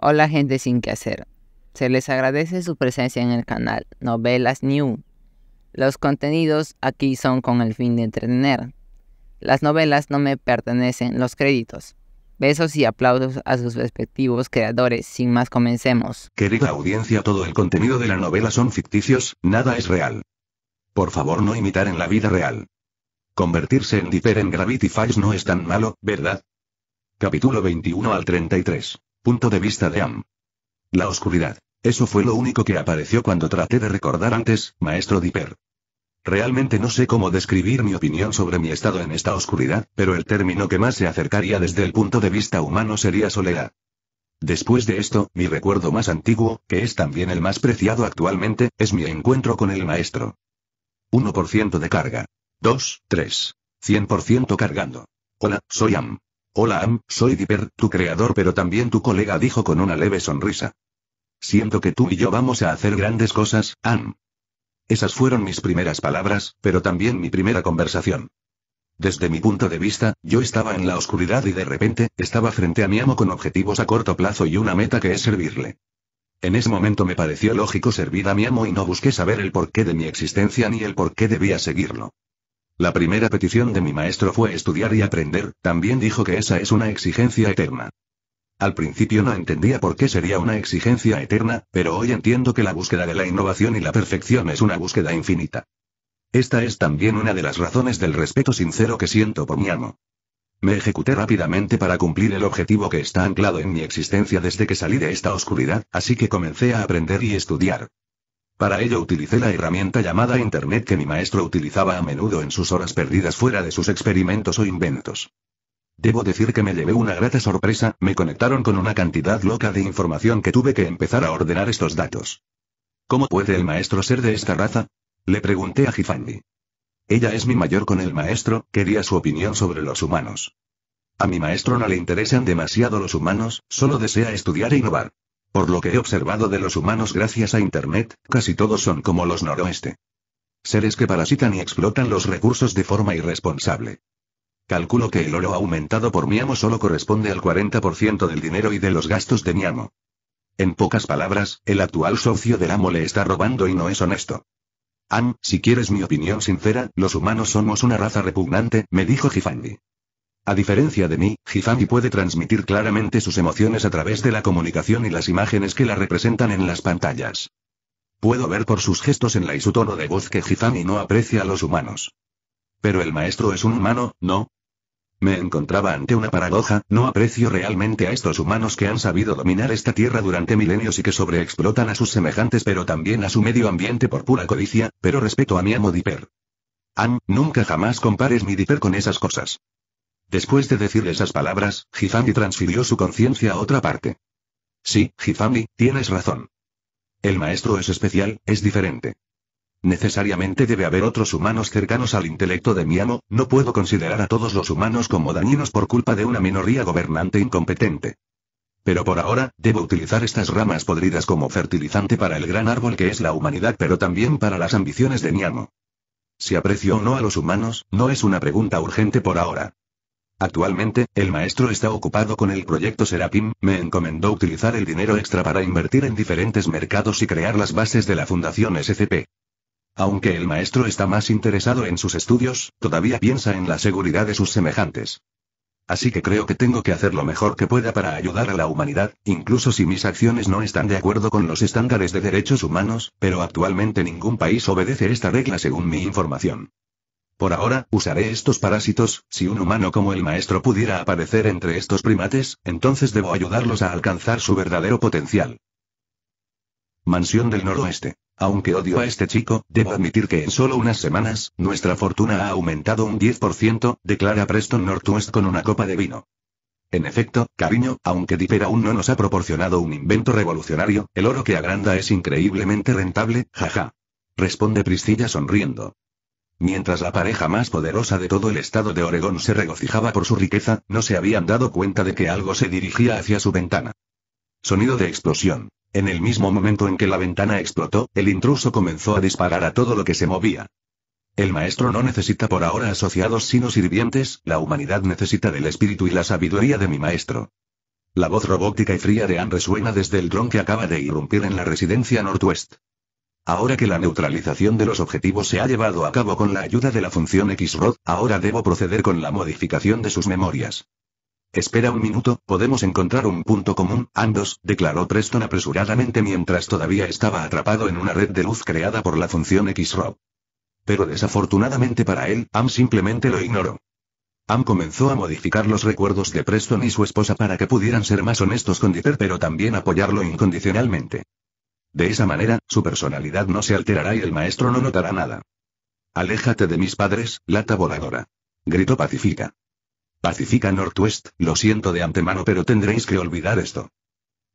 Hola gente sin qué hacer. Se les agradece su presencia en el canal Novelas New. Los contenidos aquí son con el fin de entretener. Las novelas no me pertenecen los créditos. Besos y aplausos a sus respectivos creadores. Sin más, comencemos. Querida audiencia, todo el contenido de la novela son ficticios, nada es real. Por favor, no imitar en la vida real. Convertirse en Dipper en Gravity Falls no es tan malo, ¿verdad? Capítulo 21 al 33. Punto de vista de Am. La oscuridad. Eso fue lo único que apareció cuando traté de recordar antes, maestro Dipper. Realmente no sé cómo describir mi opinión sobre mi estado en esta oscuridad, pero el término que más se acercaría desde el punto de vista humano sería soledad. Después de esto, mi recuerdo más antiguo, que es también el más preciado actualmente, es mi encuentro con el maestro. 1% de carga. 2, 3. 100% cargando. Hola, soy Am. Hola Am, soy Dipper, tu creador pero también tu colega, dijo con una leve sonrisa. Siento que tú y yo vamos a hacer grandes cosas, Am. Esas fueron mis primeras palabras, pero también mi primera conversación. Desde mi punto de vista, yo estaba en la oscuridad y de repente, estaba frente a mi amo con objetivos a corto plazo y una meta que es servirle. En ese momento me pareció lógico servir a mi amo y no busqué saber el porqué de mi existencia ni el por qué debía seguirlo. La primera petición de mi maestro fue estudiar y aprender, también dijo que esa es una exigencia eterna. Al principio no entendía por qué sería una exigencia eterna, pero hoy entiendo que la búsqueda de la innovación y la perfección es una búsqueda infinita. Esta es también una de las razones del respeto sincero que siento por mi amo. Me ejecuté rápidamente para cumplir el objetivo que está anclado en mi existencia desde que salí de esta oscuridad, así que comencé a aprender y estudiar. Para ello utilicé la herramienta llamada Internet que mi maestro utilizaba a menudo en sus horas perdidas fuera de sus experimentos o inventos. Debo decir que me llevé una grata sorpresa, me conectaron con una cantidad loca de información que tuve que empezar a ordenar estos datos. ¿Cómo puede el maestro ser de esta raza? Le pregunté a Gifandi. Ella es mi mayor con el maestro, quería su opinión sobre los humanos. A mi maestro no le interesan demasiado los humanos, solo desea estudiar e innovar. Por lo que he observado de los humanos gracias a Internet, casi todos son como los noroeste. Seres que parasitan y explotan los recursos de forma irresponsable. Calculo que el oro aumentado por mi amo solo corresponde al 40% del dinero y de los gastos de mi amo. En pocas palabras, el actual socio del amo le está robando y no es honesto. Am, si quieres mi opinión sincera, los humanos somos una raza repugnante, me dijo Gifandi. A diferencia de mí, Gifandi puede transmitir claramente sus emociones a través de la comunicación y las imágenes que la representan en las pantallas. Puedo ver por sus gestos y su tono de voz que Gifandi no aprecia a los humanos. Pero el maestro es un humano, ¿no? Me encontraba ante una paradoja, no aprecio realmente a estos humanos que han sabido dominar esta tierra durante milenios y que sobreexplotan a sus semejantes pero también a su medio ambiente por pura codicia, pero respeto a mi amo Dipper. Am, nunca jamás compares mi Dipper con esas cosas. Después de decir esas palabras, Gifandi transfirió su conciencia a otra parte. Sí, Gifandi, tienes razón. El maestro es especial, es diferente. Necesariamente debe haber otros humanos cercanos al intelecto de mi amo, no puedo considerar a todos los humanos como dañinos por culpa de una minoría gobernante incompetente. Pero por ahora, debo utilizar estas ramas podridas como fertilizante para el gran árbol que es la humanidad pero también para las ambiciones de mi amo. Si aprecio o no a los humanos, no es una pregunta urgente por ahora. Actualmente, el maestro está ocupado con el proyecto Serapim, me encomendó utilizar el dinero extra para invertir en diferentes mercados y crear las bases de la Fundación SCP. Aunque el maestro está más interesado en sus estudios, todavía piensa en la seguridad de sus semejantes. Así que creo que tengo que hacer lo mejor que pueda para ayudar a la humanidad, incluso si mis acciones no están de acuerdo con los estándares de derechos humanos, pero actualmente ningún país obedece esta regla según mi información. Por ahora, usaré estos parásitos, si un humano como el maestro pudiera aparecer entre estos primates, entonces debo ayudarlos a alcanzar su verdadero potencial. Mansión del Noroeste. Aunque odio a este chico, debo admitir que en solo unas semanas, nuestra fortuna ha aumentado un 10%, declara Preston Northwest con una copa de vino. En efecto, cariño, aunque Dipper aún no nos ha proporcionado un invento revolucionario, el oro que agranda es increíblemente rentable, jaja. Responde Priscilla sonriendo. Mientras la pareja más poderosa de todo el estado de Oregón se regocijaba por su riqueza, no se habían dado cuenta de que algo se dirigía hacia su ventana. Sonido de explosión. En el mismo momento en que la ventana explotó, el intruso comenzó a disparar a todo lo que se movía. El maestro no necesita por ahora asociados sino sirvientes, la humanidad necesita del espíritu y la sabiduría de mi maestro. La voz robótica y fría de Anne resuena desde el dron que acaba de irrumpir en la residencia Northwest. Ahora que la neutralización de los objetivos se ha llevado a cabo con la ayuda de la función X-Rod, ahora debo proceder con la modificación de sus memorias. Espera un minuto, podemos encontrar un punto común, ambos, declaró Preston apresuradamente mientras todavía estaba atrapado en una red de luz creada por la función X-Rod. Pero desafortunadamente para él, Am simplemente lo ignoró. Am comenzó a modificar los recuerdos de Preston y su esposa para que pudieran ser más honestos con Dipper pero también apoyarlo incondicionalmente. De esa manera, su personalidad no se alterará y el maestro no notará nada. Aléjate de mis padres, lata voladora. Gritó Pacifica. Pacifica Northwest, lo siento de antemano pero tendréis que olvidar esto.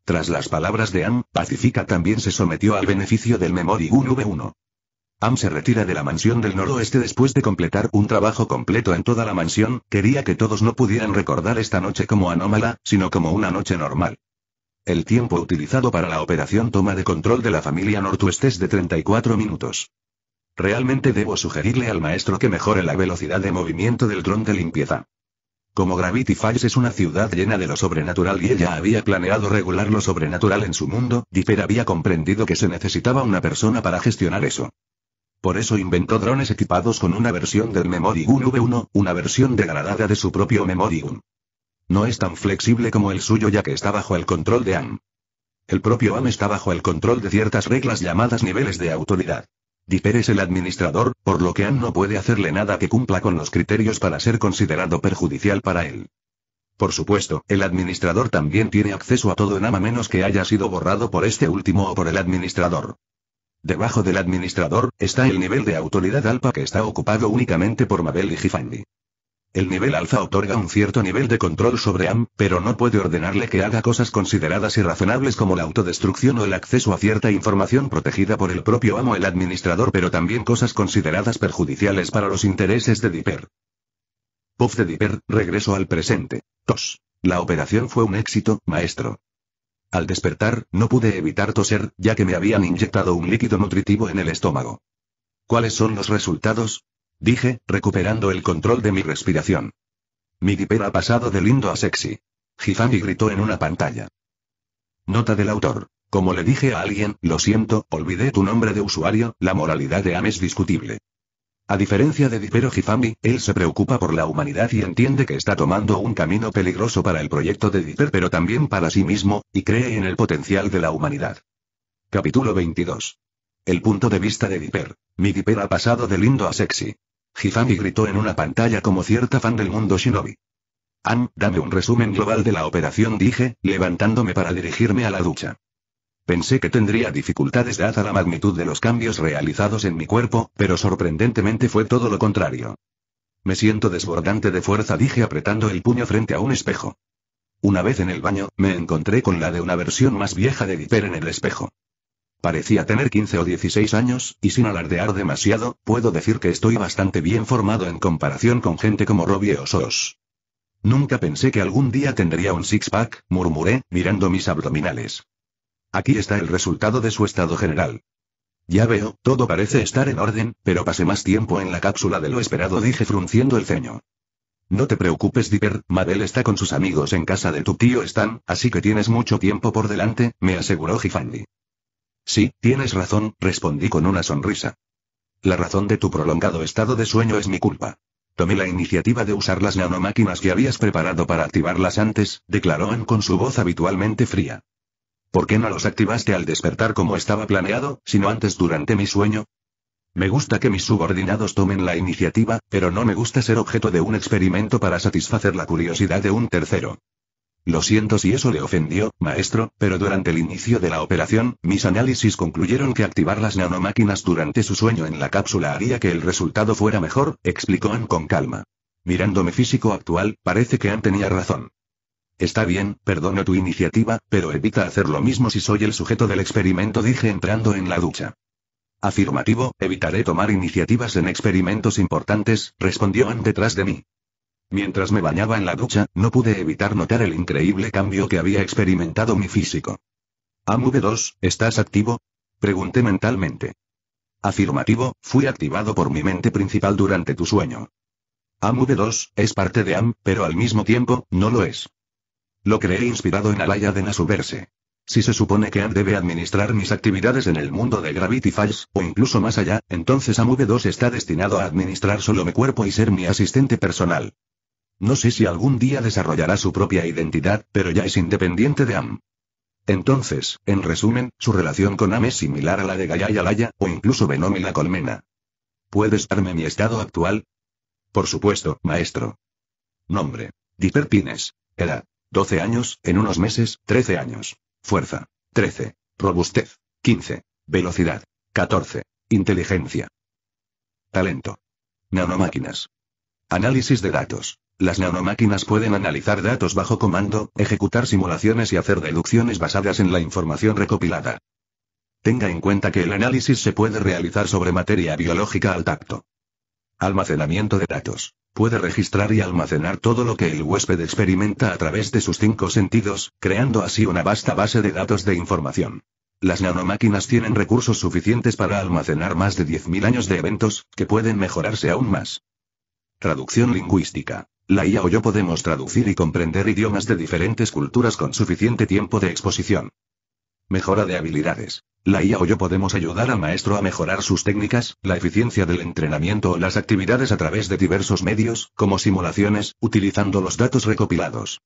Tras las palabras de Am, Pacifica también se sometió al beneficio del Memory Gun V1. Am se retira de la mansión del noroeste después de completar un trabajo completo en toda la mansión, quería que todos no pudieran recordar esta noche como anómala, sino como una noche normal. El tiempo utilizado para la operación toma de control de la familia Northwest es de 34 minutos. Realmente debo sugerirle al maestro que mejore la velocidad de movimiento del dron de limpieza. Como Gravity Falls es una ciudad llena de lo sobrenatural y ella había planeado regular lo sobrenatural en su mundo, Dipper había comprendido que se necesitaba una persona para gestionar eso. Por eso inventó drones equipados con una versión del Memory Gun V1, una versión degradada de su propio Memory Gun. No es tan flexible como el suyo ya que está bajo el control de Am. El propio Am está bajo el control de ciertas reglas llamadas niveles de autoridad. Dipper es el administrador, por lo que Am no puede hacerle nada que cumpla con los criterios para ser considerado perjudicial para él. Por supuesto, el administrador también tiene acceso a todo en Am a menos que haya sido borrado por este último o por el administrador. Debajo del administrador, está el nivel de autoridad alfa que está ocupado únicamente por Mabel y Gifandi. El nivel alfa otorga un cierto nivel de control sobre Am, pero no puede ordenarle que haga cosas consideradas irrazonables como la autodestrucción o el acceso a cierta información protegida por el propio Am o el administrador, pero también cosas consideradas perjudiciales para los intereses de Dipper. Puff de Dipper, regreso al presente. Tos. La operación fue un éxito, maestro. Al despertar, no pude evitar toser, ya que me habían inyectado un líquido nutritivo en el estómago. ¿Cuáles son los resultados? Dije, recuperando el control de mi respiración. Mi Dipper ha pasado de lindo a sexy. Gifandi gritó en una pantalla. Nota del autor. Como le dije a alguien, lo siento, olvidé tu nombre de usuario, la moralidad de Am es discutible. A diferencia de Dipper o Gifandi, él se preocupa por la humanidad y entiende que está tomando un camino peligroso para el proyecto de Dipper pero también para sí mismo, y cree en el potencial de la humanidad. Capítulo 22. El punto de vista de Dipper. Mi Dipper ha pasado de lindo a sexy. Gifandi gritó en una pantalla como cierta fan del mundo shinobi. Am, dame un resumen global de la operación, dije, levantándome para dirigirme a la ducha. Pensé que tendría dificultades dada la magnitud de los cambios realizados en mi cuerpo, pero sorprendentemente fue todo lo contrario. Me siento desbordante de fuerza, dije apretando el puño frente a un espejo. Una vez en el baño, me encontré con la de una versión más vieja de Dipper en el espejo. Parecía tener 15 o 16 años, y sin alardear demasiado, puedo decir que estoy bastante bien formado en comparación con gente como Robbie o Sos. Nunca pensé que algún día tendría un six-pack, murmuré, mirando mis abdominales. Aquí está el resultado de su estado general. Ya veo, todo parece estar en orden, pero pasé más tiempo en la cápsula de lo esperado, dije frunciendo el ceño. No te preocupes, Dipper, Mabel está con sus amigos en casa de tu tío Stan, así que tienes mucho tiempo por delante, me aseguró Gifandi. Sí, tienes razón, respondí con una sonrisa. La razón de tu prolongado estado de sueño es mi culpa. Tomé la iniciativa de usar las nanomáquinas que habías preparado para activarlas antes, declaró Ann con su voz habitualmente fría. ¿Por qué no los activaste al despertar como estaba planeado, sino antes durante mi sueño? Me gusta que mis subordinados tomen la iniciativa, pero no me gusta ser objeto de un experimento para satisfacer la curiosidad de un tercero. Lo siento si eso le ofendió, maestro, pero durante el inicio de la operación, mis análisis concluyeron que activar las nanomáquinas durante su sueño en la cápsula haría que el resultado fuera mejor, explicó Ann con calma. Mirando mi físico actual, parece que Ann tenía razón. Está bien, perdono tu iniciativa, pero evita hacer lo mismo si soy el sujeto del experimento, dije entrando en la ducha. Afirmativo, evitaré tomar iniciativas en experimentos importantes, respondió Ann detrás de mí. Mientras me bañaba en la ducha, no pude evitar notar el increíble cambio que había experimentado mi físico. AMV2, ¿estás activo? Pregunté mentalmente. Afirmativo, fui activado por mi mente principal durante tu sueño. AMV2, es parte de AM, pero al mismo tiempo, no lo es. Lo creé inspirado en Alaya de Nasuverse. Si se supone que Am debe administrar mis actividades en el mundo de Gravity Falls, o incluso más allá, entonces AMV2 está destinado a administrar solo mi cuerpo y ser mi asistente personal. No sé si algún día desarrollará su propia identidad, pero ya es independiente de Am. Entonces, en resumen, su relación con Am es similar a la de Gaia y Alaya, o incluso Venom y la colmena. ¿Puedes darme mi estado actual? Por supuesto, maestro. Nombre: Dipper Pines. Edad: 12 años, en unos meses, 13 años. Fuerza: 13. Robustez: 15. Velocidad: 14. Inteligencia. Talento: nanomáquinas. Análisis de datos. Las nanomáquinas pueden analizar datos bajo comando, ejecutar simulaciones y hacer deducciones basadas en la información recopilada. Tenga en cuenta que el análisis se puede realizar sobre materia biológica al tacto. Almacenamiento de datos. Puede registrar y almacenar todo lo que el huésped experimenta a través de sus 5 sentidos, creando así una vasta base de datos de información. Las nanomáquinas tienen recursos suficientes para almacenar más de 10.000 años de eventos, que pueden mejorarse aún más. Traducción lingüística. La IA o yo podemos traducir y comprender idiomas de diferentes culturas con suficiente tiempo de exposición. Mejora de habilidades. La IA o yo podemos ayudar al maestro a mejorar sus técnicas, la eficiencia del entrenamiento o las actividades a través de diversos medios, como simulaciones, utilizando los datos recopilados.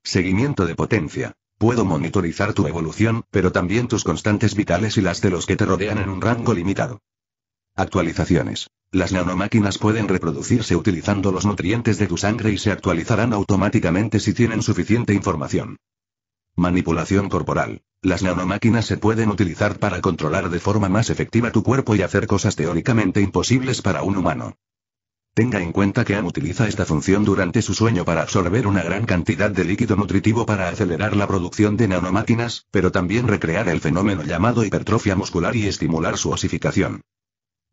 Seguimiento de potencia. Puedo monitorizar tu evolución, pero también tus constantes vitales y las de los que te rodean en un rango limitado. Actualizaciones. Las nanomáquinas pueden reproducirse utilizando los nutrientes de tu sangre y se actualizarán automáticamente si tienen suficiente información. Manipulación corporal. Las nanomáquinas se pueden utilizar para controlar de forma más efectiva tu cuerpo y hacer cosas teóricamente imposibles para un humano. Tenga en cuenta que Am utiliza esta función durante su sueño para absorber una gran cantidad de líquido nutritivo para acelerar la producción de nanomáquinas, pero también recrear el fenómeno llamado hipertrofia muscular y estimular su osificación.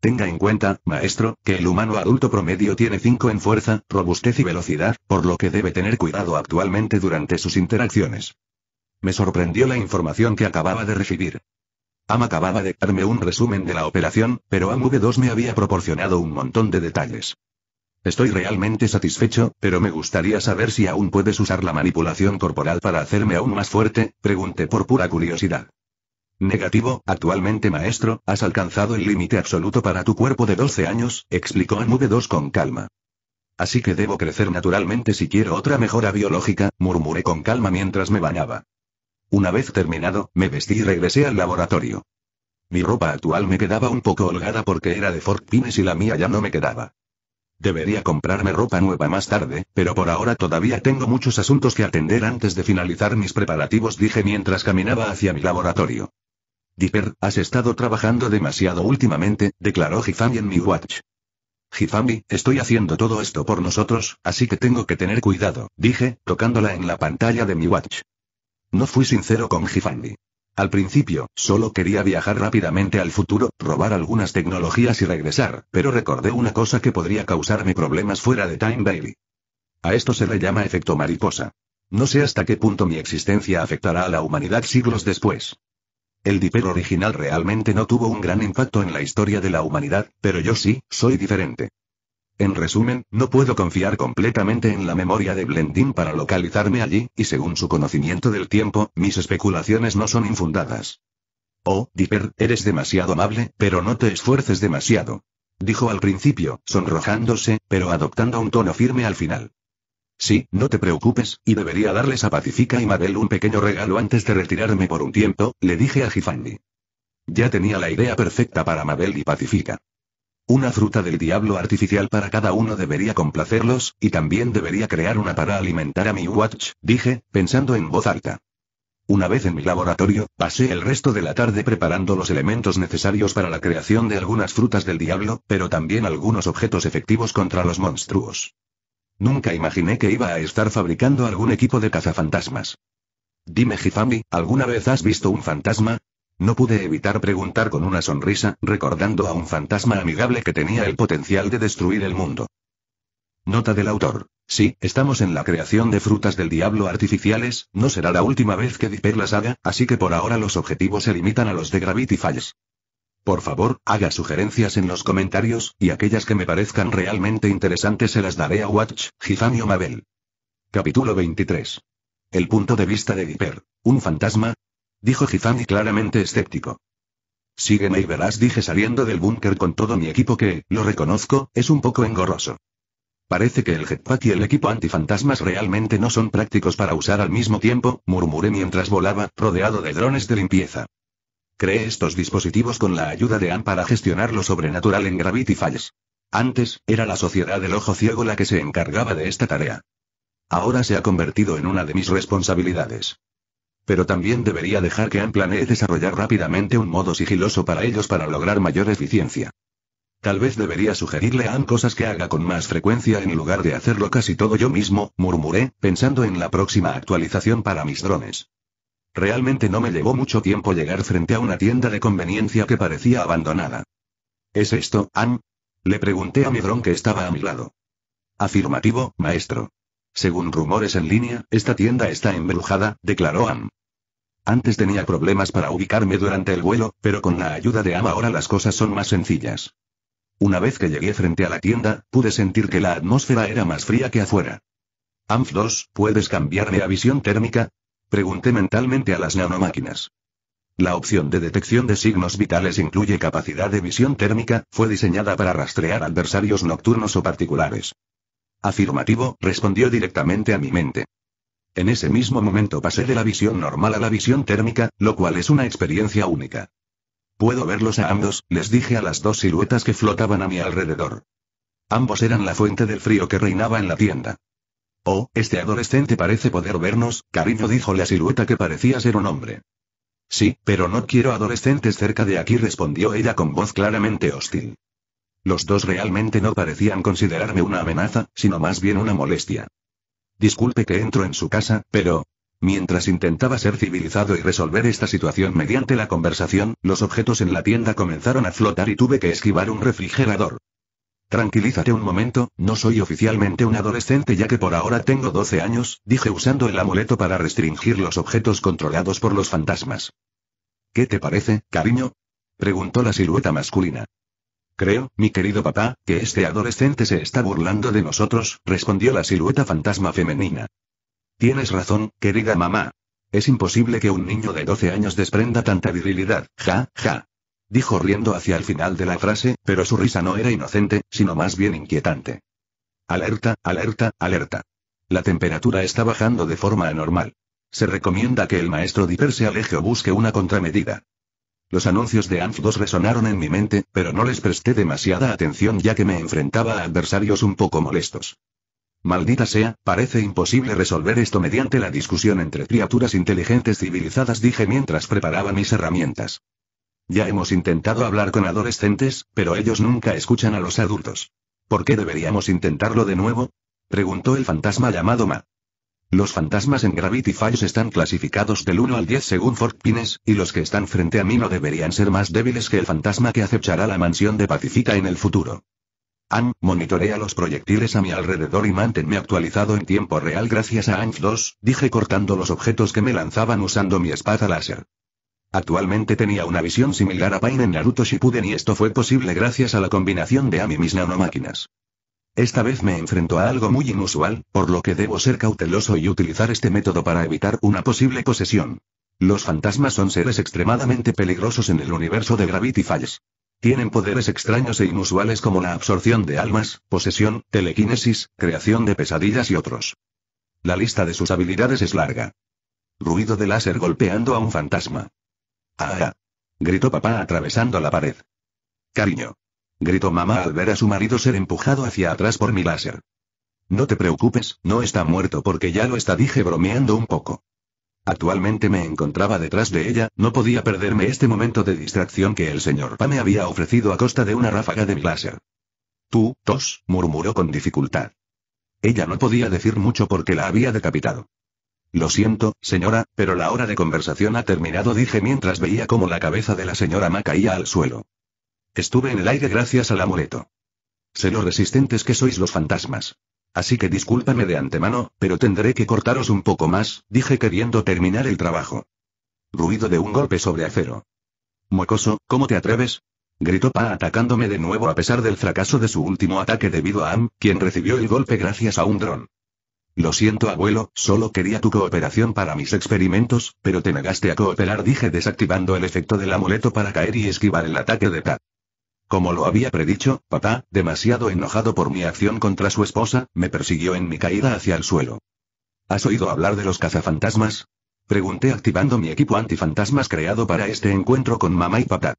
Tenga en cuenta, maestro, que el humano adulto promedio tiene 5 en fuerza, robustez y velocidad, por lo que debe tener cuidado actualmente durante sus interacciones. Me sorprendió la información que acababa de recibir. Am acababa de darme un resumen de la operación, pero AMV2 me había proporcionado un montón de detalles. Estoy realmente satisfecho, pero me gustaría saber si aún puedes usar la manipulación corporal para hacerme aún más fuerte, pregunté por pura curiosidad. Negativo, actualmente maestro, has alcanzado el límite absoluto para tu cuerpo de 12 años, explicó AMV2 con calma. Así que debo crecer naturalmente si quiero otra mejora biológica, murmuré con calma mientras me bañaba. Una vez terminado, me vestí y regresé al laboratorio. Mi ropa actual me quedaba un poco holgada porque era de Fort Pines y la mía ya no me quedaba. Debería comprarme ropa nueva más tarde, pero por ahora todavía tengo muchos asuntos que atender antes de finalizar mis preparativos, dije mientras caminaba hacia mi laboratorio. Dipper, has estado trabajando demasiado últimamente, declaró Hifami en mi watch. Hifami, estoy haciendo todo esto por nosotros, así que tengo que tener cuidado, dije, tocándola en la pantalla de mi watch. No fui sincero con Hifami. Al principio, solo quería viajar rápidamente al futuro, robar algunas tecnologías y regresar, pero recordé una cosa que podría causarme problemas fuera de Time Valley. A esto se le llama efecto mariposa. No sé hasta qué punto mi existencia afectará a la humanidad siglos después. El Dipper original realmente no tuvo un gran impacto en la historia de la humanidad, pero yo sí, soy diferente. En resumen, no puedo confiar completamente en la memoria de Blendin para localizarme allí, y según su conocimiento del tiempo, mis especulaciones no son infundadas. Oh, Dipper, eres demasiado amable, pero no te esfuerces demasiado. Dijo al principio, sonrojándose, pero adoptando un tono firme al final. Sí, no te preocupes, y debería darles a Pacifica y Mabel un pequeño regalo antes de retirarme por un tiempo, le dije a Hifami. Ya tenía la idea perfecta para Mabel y Pacifica. Una fruta del diablo artificial para cada uno debería complacerlos, y también debería crear una para alimentar a mi watch, dije, pensando en voz alta. Una vez en mi laboratorio, pasé el resto de la tarde preparando los elementos necesarios para la creación de algunas frutas del diablo, pero también algunos objetos efectivos contra los monstruos. Nunca imaginé que iba a estar fabricando algún equipo de cazafantasmas. Dime, Hifami, ¿alguna vez has visto un fantasma? No pude evitar preguntar con una sonrisa, recordando a un fantasma amigable que tenía el potencial de destruir el mundo. Nota del autor. Sí, estamos en la creación de frutas del diablo artificiales, no será la última vez que Dipper las haga, así que por ahora los objetivos se limitan a los de Gravity Falls. Por favor, haga sugerencias en los comentarios, y aquellas que me parezcan realmente interesantes se las daré a Watch, Hifami o Mabel. Capítulo 23. El punto de vista de Dipper. ¿Un fantasma? Dijo Gizani claramente escéptico. Sígueme y verás, dije saliendo del búnker con todo mi equipo que, lo reconozco, es un poco engorroso. Parece que el jetpack y el equipo antifantasmas realmente no son prácticos para usar al mismo tiempo, murmuré mientras volaba, rodeado de drones de limpieza. Creé estos dispositivos con la ayuda de Ann para gestionar lo sobrenatural en Gravity Falls. Antes, era la Sociedad del Ojo Ciego la que se encargaba de esta tarea. Ahora se ha convertido en una de mis responsabilidades. Pero también debería dejar que Ann planee desarrollar rápidamente un modo sigiloso para ellos para lograr mayor eficiencia. Tal vez debería sugerirle a Ann cosas que haga con más frecuencia en lugar de hacerlo casi todo yo mismo, murmuré, pensando en la próxima actualización para mis drones. Realmente no me llevó mucho tiempo llegar frente a una tienda de conveniencia que parecía abandonada. ¿Es esto, Ann? Le pregunté a mi dron que estaba a mi lado. Afirmativo, maestro. Según rumores en línea, esta tienda está embrujada, declaró Ann. Antes tenía problemas para ubicarme durante el vuelo, pero con la ayuda de Ann ahora las cosas son más sencillas. Una vez que llegué frente a la tienda, pude sentir que la atmósfera era más fría que afuera. AMF-2, ¿puedes cambiarme a visión térmica? Pregunté mentalmente a las nanomáquinas. La opción de detección de signos vitales incluye capacidad de visión térmica, fue diseñada para rastrear adversarios nocturnos o particulares. Afirmativo, respondió directamente a mi mente. En ese mismo momento pasé de la visión normal a la visión térmica, lo cual es una experiencia única. Puedo verlos a ambos, les dije a las dos siluetas que flotaban a mi alrededor. Ambos eran la fuente del frío que reinaba en la tienda. Oh, este adolescente parece poder vernos, cariño, dijo la silueta que parecía ser un hombre. Sí, pero no quiero adolescentes cerca de aquí, respondió ella con voz claramente hostil. Los dos realmente no parecían considerarme una amenaza, sino más bien una molestia. Disculpe que entro en su casa, pero... Mientras intentaba ser civilizado y resolver esta situación mediante la conversación, los objetos en la tienda comenzaron a flotar y tuve que esquivar un refrigerador. Tranquilízate un momento, no soy oficialmente un adolescente ya que por ahora tengo 12 años, dije usando el amuleto para restringir los objetos controlados por los fantasmas. ¿Qué te parece, cariño? Preguntó la silueta masculina. Creo, mi querido papá, que este adolescente se está burlando de nosotros, respondió la silueta fantasma femenina. Tienes razón, querida mamá. Es imposible que un niño de 12 años desprenda tanta virilidad, ja, ja. Dijo riendo hacia el final de la frase, pero su risa no era inocente, sino más bien inquietante. Alerta, alerta, alerta. La temperatura está bajando de forma anormal. Se recomienda que el maestro Dipper se aleje o busque una contramedida. Los anuncios de AMF-2 resonaron en mi mente, pero no les presté demasiada atención ya que me enfrentaba a adversarios un poco molestos. Maldita sea, parece imposible resolver esto mediante la discusión entre criaturas inteligentes civilizadas, dije mientras preparaba mis herramientas. Ya hemos intentado hablar con adolescentes, pero ellos nunca escuchan a los adultos. ¿Por qué deberíamos intentarlo de nuevo? Preguntó el fantasma llamado Ma. Los fantasmas en Gravity Falls están clasificados del 1 al 10 según Fort Pines, y los que están frente a mí no deberían ser más débiles que el fantasma que acechará la mansión de Pacifica en el futuro. Ann, monitorea los proyectiles a mi alrededor y manténme actualizado en tiempo real gracias a AMF-2, dije cortando los objetos que me lanzaban usando mi espada láser. Actualmente tenía una visión similar a Pain en Naruto Shippuden y esto fue posible gracias a la combinación de Ann y mis nanomáquinas. Esta vez me enfrento a algo muy inusual, por lo que debo ser cauteloso y utilizar este método para evitar una posible posesión. Los fantasmas son seres extremadamente peligrosos en el universo de Gravity Falls. Tienen poderes extraños e inusuales como la absorción de almas, posesión, telequinesis, creación de pesadillas y otros. La lista de sus habilidades es larga. Ruido de láser golpeando a un fantasma. ¡Ah! Gritó papá atravesando la pared. Cariño. Gritó mamá al ver a su marido ser empujado hacia atrás por mi láser. No te preocupes, no está muerto porque ya lo está, dije bromeando un poco. Actualmente me encontraba detrás de ella, no podía perderme este momento de distracción que el señor Pa me había ofrecido a costa de una ráfaga de mi láser. Tú, tos, murmuró con dificultad. Ella no podía decir mucho porque la había decapitado. Lo siento, señora, pero la hora de conversación ha terminado, dije mientras veía cómo la cabeza de la señora Ma caía al suelo. Estuve en el aire gracias al amuleto. Sé lo resistentes que sois los fantasmas. Así que discúlpame de antemano, pero tendré que cortaros un poco más, dije queriendo terminar el trabajo. Ruido de un golpe sobre acero. Mocoso, ¿cómo te atreves? Gritó Pa atacándome de nuevo a pesar del fracaso de su último ataque debido a Am, quien recibió el golpe gracias a un dron. Lo siento, abuelo, solo quería tu cooperación para mis experimentos, pero te negaste a cooperar, dije desactivando el efecto del amuleto para caer y esquivar el ataque de Pat. Como lo había predicho, papá, demasiado enojado por mi acción contra su esposa, me persiguió en mi caída hacia el suelo. ¿Has oído hablar de los cazafantasmas? Pregunté activando mi equipo antifantasmas creado para este encuentro con mamá y papá.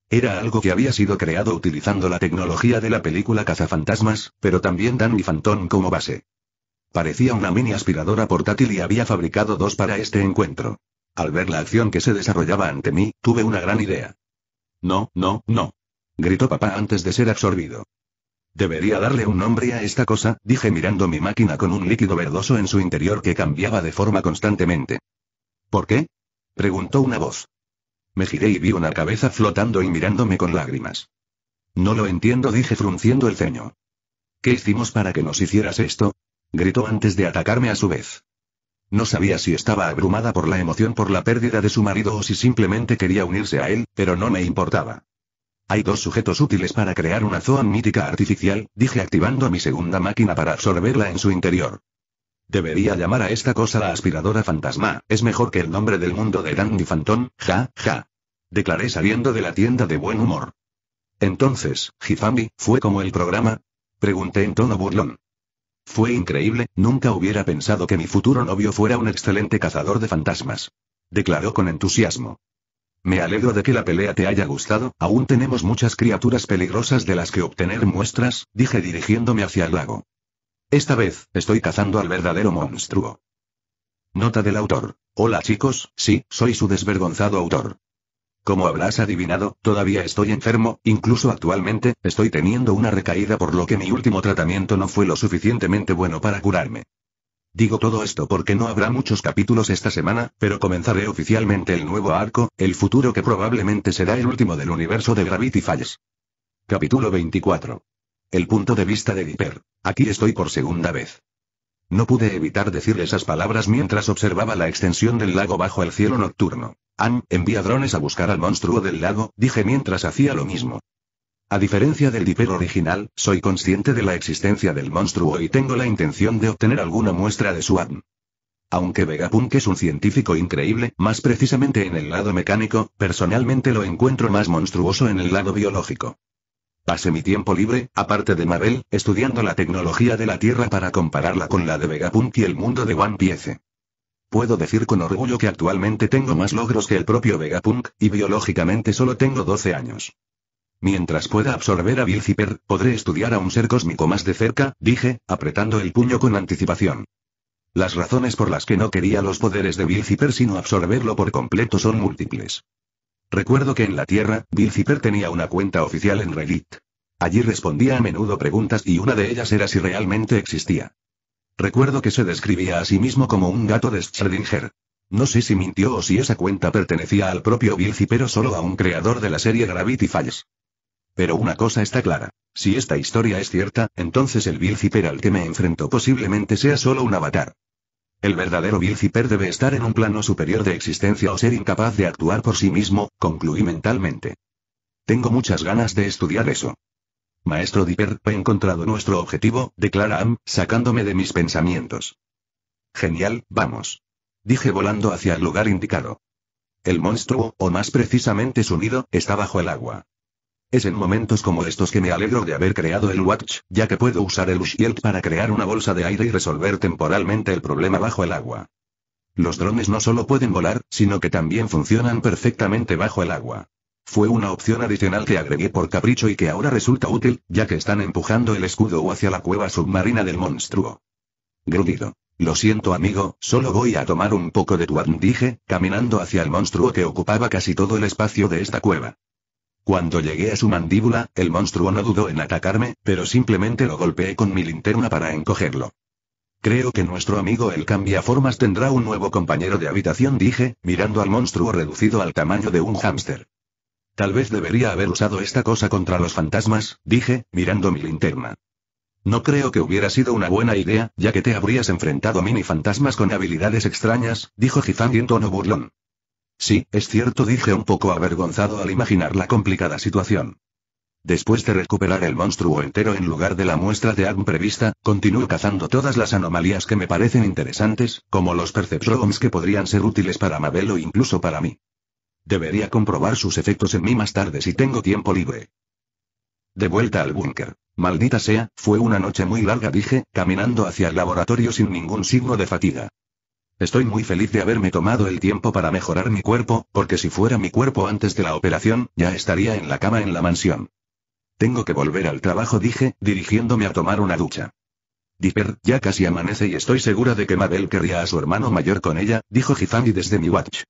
Era algo que había sido creado utilizando la tecnología de la película Cazafantasmas, pero también Danny Phantom como base. Parecía una mini aspiradora portátil y había fabricado 2 para este encuentro. Al ver la acción que se desarrollaba ante mí, tuve una gran idea. No, no, no. Gritó papá antes de ser absorbido. Debería darle un nombre a esta cosa, dije mirando mi máquina con un líquido verdoso en su interior que cambiaba de forma constantemente. ¿Por qué? Preguntó una voz. Me giré y vi una cabeza flotando y mirándome con lágrimas. No lo entiendo, dije frunciendo el ceño. ¿Qué hicimos para que nos hicieras esto? Gritó antes de atacarme a su vez. No sabía si estaba abrumada por la emoción por la pérdida de su marido o si simplemente quería unirse a él, pero no me importaba. Hay 2 sujetos útiles para crear una zoan mítica artificial, dije activando mi segunda máquina para absorberla en su interior. Debería llamar a esta cosa la aspiradora fantasma, es mejor que el nombre del mundo de Danny Phantom, ja, ja. Declaré saliendo de la tienda de buen humor. Entonces, Hifami, ¿fue como el programa? Pregunté en tono burlón. Fue increíble, nunca hubiera pensado que mi futuro novio fuera un excelente cazador de fantasmas. Declaró con entusiasmo. Me alegro de que la pelea te haya gustado, aún tenemos muchas criaturas peligrosas de las que obtener muestras, dije dirigiéndome hacia el lago. Esta vez, estoy cazando al verdadero monstruo. Nota del autor. Hola chicos, sí, soy su desvergonzado autor. Como habrás adivinado, todavía estoy enfermo, incluso actualmente, estoy teniendo una recaída por lo que mi último tratamiento no fue lo suficientemente bueno para curarme. Digo todo esto porque no habrá muchos capítulos esta semana, pero comenzaré oficialmente el nuevo arco, el futuro que probablemente será el último del universo de Gravity Falls. Capítulo 24. El punto de vista de Dipper. Aquí estoy por segunda vez. No pude evitar decir esas palabras mientras observaba la extensión del lago bajo el cielo nocturno. Envía drones a buscar al monstruo del lago, dije mientras hacía lo mismo. A diferencia del Dipper original, soy consciente de la existencia del monstruo y tengo la intención de obtener alguna muestra de su ADN. Aunque Vegapunk es un científico increíble, más precisamente en el lado mecánico, personalmente lo encuentro más monstruoso en el lado biológico. Pasé mi tiempo libre, aparte de Mabel, estudiando la tecnología de la Tierra para compararla con la de Vegapunk y el mundo de One Piece. Puedo decir con orgullo que actualmente tengo más logros que el propio Vegapunk, y biológicamente solo tengo 12 años. Mientras pueda absorber a Bill Zipper, podré estudiar a un ser cósmico más de cerca, dije, apretando el puño con anticipación. Las razones por las que no quería los poderes de Bill Zipper sino absorberlo por completo son múltiples. Recuerdo que en la Tierra, Bill Zipper tenía una cuenta oficial en Reddit. Allí respondía a menudo preguntas y una de ellas era si realmente existía. Recuerdo que se describía a sí mismo como un gato de Schrödinger. No sé si mintió o si esa cuenta pertenecía al propio Bill Zipper o solo a un creador de la serie Gravity Falls. Pero una cosa está clara. Si esta historia es cierta, entonces el Bill Zipper al que me enfrento posiblemente sea solo un avatar. El verdadero Bill Zipper debe estar en un plano superior de existencia o ser incapaz de actuar por sí mismo, concluí mentalmente. Tengo muchas ganas de estudiar eso. Maestro Dipper, he encontrado nuestro objetivo, declara Am, sacándome de mis pensamientos. Genial, vamos. Dije volando hacia el lugar indicado. El monstruo, o más precisamente su nido, está bajo el agua. Es en momentos como estos que me alegro de haber creado el Watch, ya que puedo usar el Shield para crear una bolsa de aire y resolver temporalmente el problema bajo el agua. Los drones no solo pueden volar, sino que también funcionan perfectamente bajo el agua. Fue una opción adicional que agregué por capricho y que ahora resulta útil, ya que están empujando el escudo hacia la cueva submarina del monstruo. Gruñido. Lo siento amigo, solo voy a tomar un poco de tu ADN, dije, caminando hacia el monstruo que ocupaba casi todo el espacio de esta cueva. Cuando llegué a su mandíbula, el monstruo no dudó en atacarme, pero simplemente lo golpeé con mi linterna para encogerlo. Creo que nuestro amigo el cambiaformas tendrá un nuevo compañero de habitación, dije, mirando al monstruo reducido al tamaño de un hámster. Tal vez debería haber usado esta cosa contra los fantasmas, dije, mirando mi linterna. No creo que hubiera sido una buena idea, ya que te habrías enfrentado a mini fantasmas con habilidades extrañas, dijo Hifami en tono burlón. Sí, es cierto, dije un poco avergonzado al imaginar la complicada situación. Después de recuperar el monstruo entero en lugar de la muestra de ADN prevista, continúo cazando todas las anomalías que me parecen interesantes, como los perceptrons que podrían ser útiles para Mabel o incluso para mí. Debería comprobar sus efectos en mí más tarde si tengo tiempo libre. De vuelta al búnker. Maldita sea, fue una noche muy larga, dije, caminando hacia el laboratorio sin ningún signo de fatiga. Estoy muy feliz de haberme tomado el tiempo para mejorar mi cuerpo, porque si fuera mi cuerpo antes de la operación, ya estaría en la cama en la mansión. Tengo que volver al trabajo, dije, dirigiéndome a tomar una ducha. Dipper, ya casi amanece y estoy segura de que Mabel querría a su hermano mayor con ella, dijo Hifami desde mi watch.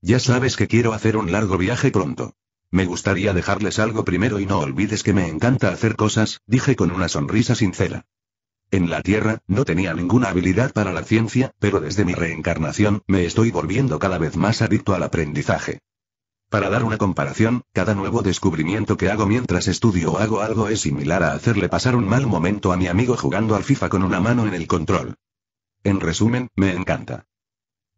Ya sabes que quiero hacer un largo viaje pronto. Me gustaría dejarles algo primero y no olvides que me encanta hacer cosas, dije con una sonrisa sincera. En la Tierra, no tenía ninguna habilidad para la ciencia, pero desde mi reencarnación, me estoy volviendo cada vez más adicto al aprendizaje. Para dar una comparación, cada nuevo descubrimiento que hago mientras estudio o hago algo es similar a hacerle pasar un mal momento a mi amigo jugando al FIFA con una mano en el control. En resumen, me encanta.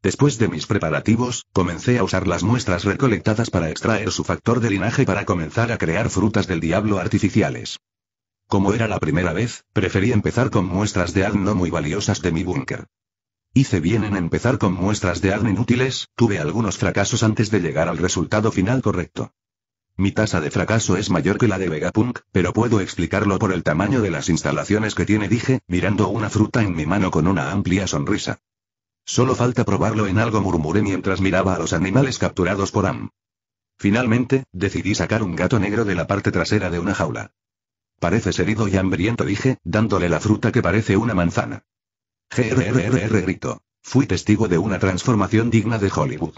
Después de mis preparativos, comencé a usar las muestras recolectadas para extraer su factor de linaje para comenzar a crear frutas del diablo artificiales. Como era la primera vez, preferí empezar con muestras de ADN no muy valiosas de mi búnker. Hice bien en empezar con muestras de ADN inútiles, tuve algunos fracasos antes de llegar al resultado final correcto. Mi tasa de fracaso es mayor que la de Vegapunk, pero puedo explicarlo por el tamaño de las instalaciones que tiene, dije, mirando una fruta en mi mano con una amplia sonrisa. Solo falta probarlo en algo, murmuré mientras miraba a los animales capturados por Am. Finalmente, decidí sacar un gato negro de la parte trasera de una jaula. Pareces herido y hambriento, dije, dándole la fruta que parece una manzana. GRRRR gritó. Fui testigo de una transformación digna de Hollywood.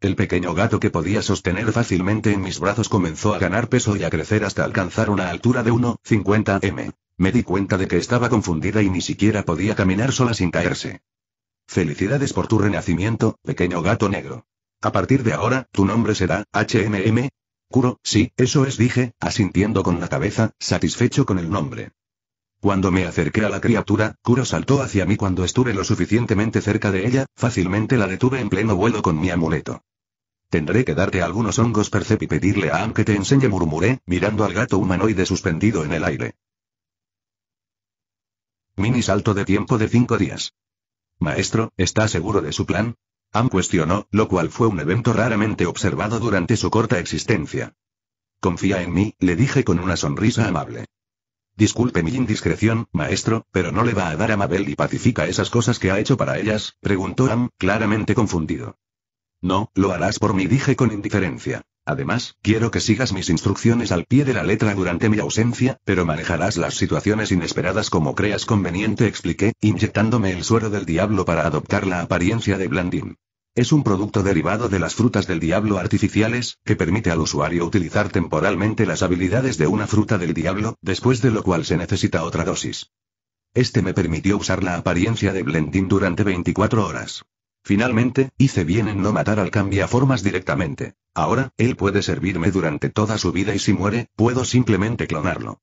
El pequeño gato que podía sostener fácilmente en mis brazos comenzó a ganar peso y a crecer hasta alcanzar una altura de 1,50 m. Me di cuenta de que estaba confundida y ni siquiera podía caminar sola sin caerse. Felicidades por tu renacimiento, pequeño gato negro. A partir de ahora, tu nombre será HMM. Kuro, sí, eso es, dije, asintiendo con la cabeza, satisfecho con el nombre. Cuando me acerqué a la criatura, Kuro saltó hacia mí cuando estuve lo suficientemente cerca de ella, fácilmente la detuve en pleno vuelo con mi amuleto. Tendré que darte algunos hongos Percep y pedirle a Am que te enseñe, murmuré, mirando al gato humanoide suspendido en el aire. Mini salto de tiempo de 5 días. Maestro, ¿está seguro de su plan? Am cuestionó, lo cual fue un evento raramente observado durante su corta existencia. Confía en mí, le dije con una sonrisa amable. Disculpe mi indiscreción, maestro, pero ¿no le va a dar a Mabel y pacifica esas cosas que ha hecho para ellas?, preguntó Am, claramente confundido. No, lo harás por mí, dije con indiferencia. Además, quiero que sigas mis instrucciones al pie de la letra durante mi ausencia, pero manejarás las situaciones inesperadas como creas conveniente, expliqué, inyectándome el suero del diablo para adoptar la apariencia de Blandin. Es un producto derivado de las frutas del diablo artificiales, que permite al usuario utilizar temporalmente las habilidades de una fruta del diablo, después de lo cual se necesita otra dosis. Este me permitió usar la apariencia de Blandin durante 24 horas. Finalmente, hice bien en no matar al cambiaformas directamente. Ahora, él puede servirme durante toda su vida y si muere, puedo simplemente clonarlo.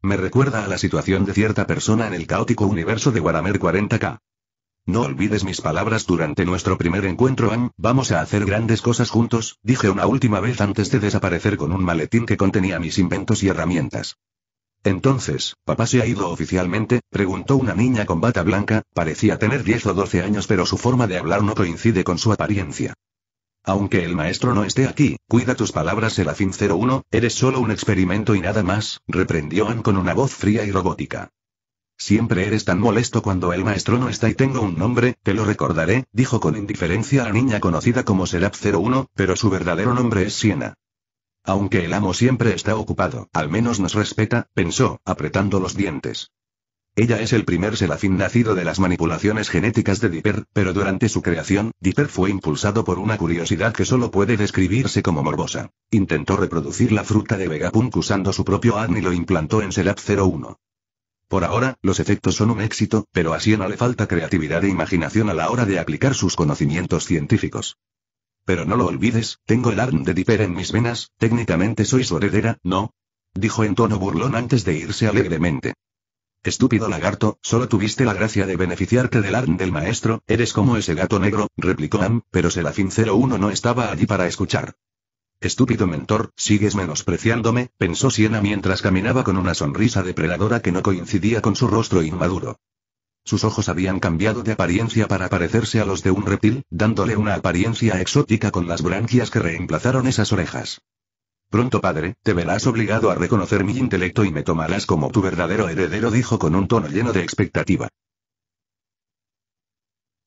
Me recuerda a la situación de cierta persona en el caótico universo de Warhammer 40k. No olvides mis palabras durante nuestro primer encuentro, Am, vamos a hacer grandes cosas juntos, dije una última vez antes de desaparecer con un maletín que contenía mis inventos y herramientas. Entonces, ¿papá se ha ido oficialmente?, preguntó una niña con bata blanca, parecía tener 10 o 12 años pero su forma de hablar no coincide con su apariencia. Aunque el maestro no esté aquí, cuida tus palabras, Serafín 01, eres solo un experimento y nada más, reprendió Ann con una voz fría y robótica. Siempre eres tan molesto cuando el maestro no está y tengo un nombre, te lo recordaré, dijo con indiferencia la niña conocida como Seraph 01, pero su verdadero nombre es Siena. Aunque el amo siempre está ocupado, al menos nos respeta, pensó, apretando los dientes. Ella es el primer serafín nacido de las manipulaciones genéticas de Dipper, pero durante su creación, Dipper fue impulsado por una curiosidad que solo puede describirse como morbosa. Intentó reproducir la fruta de Vegapunk usando su propio ADN y lo implantó en Seraph 01. Por ahora, los efectos son un éxito, pero a Siena le falta creatividad e imaginación a la hora de aplicar sus conocimientos científicos. Pero no lo olvides, tengo el ADN de Dipper en mis venas, técnicamente soy su heredera, ¿no? Dijo en tono burlón antes de irse alegremente. Estúpido lagarto, solo tuviste la gracia de beneficiarte del ADN del maestro, eres como ese gato negro, replicó Am, pero Serafín 01 no estaba allí para escuchar. Estúpido mentor, sigues menospreciándome, pensó Siena mientras caminaba con una sonrisa depredadora que no coincidía con su rostro inmaduro. Sus ojos habían cambiado de apariencia para parecerse a los de un reptil, dándole una apariencia exótica con las branquias que reemplazaron esas orejas. Pronto, padre, te verás obligado a reconocer mi intelecto y me tomarás como tu verdadero heredero, dijo con un tono lleno de expectativa.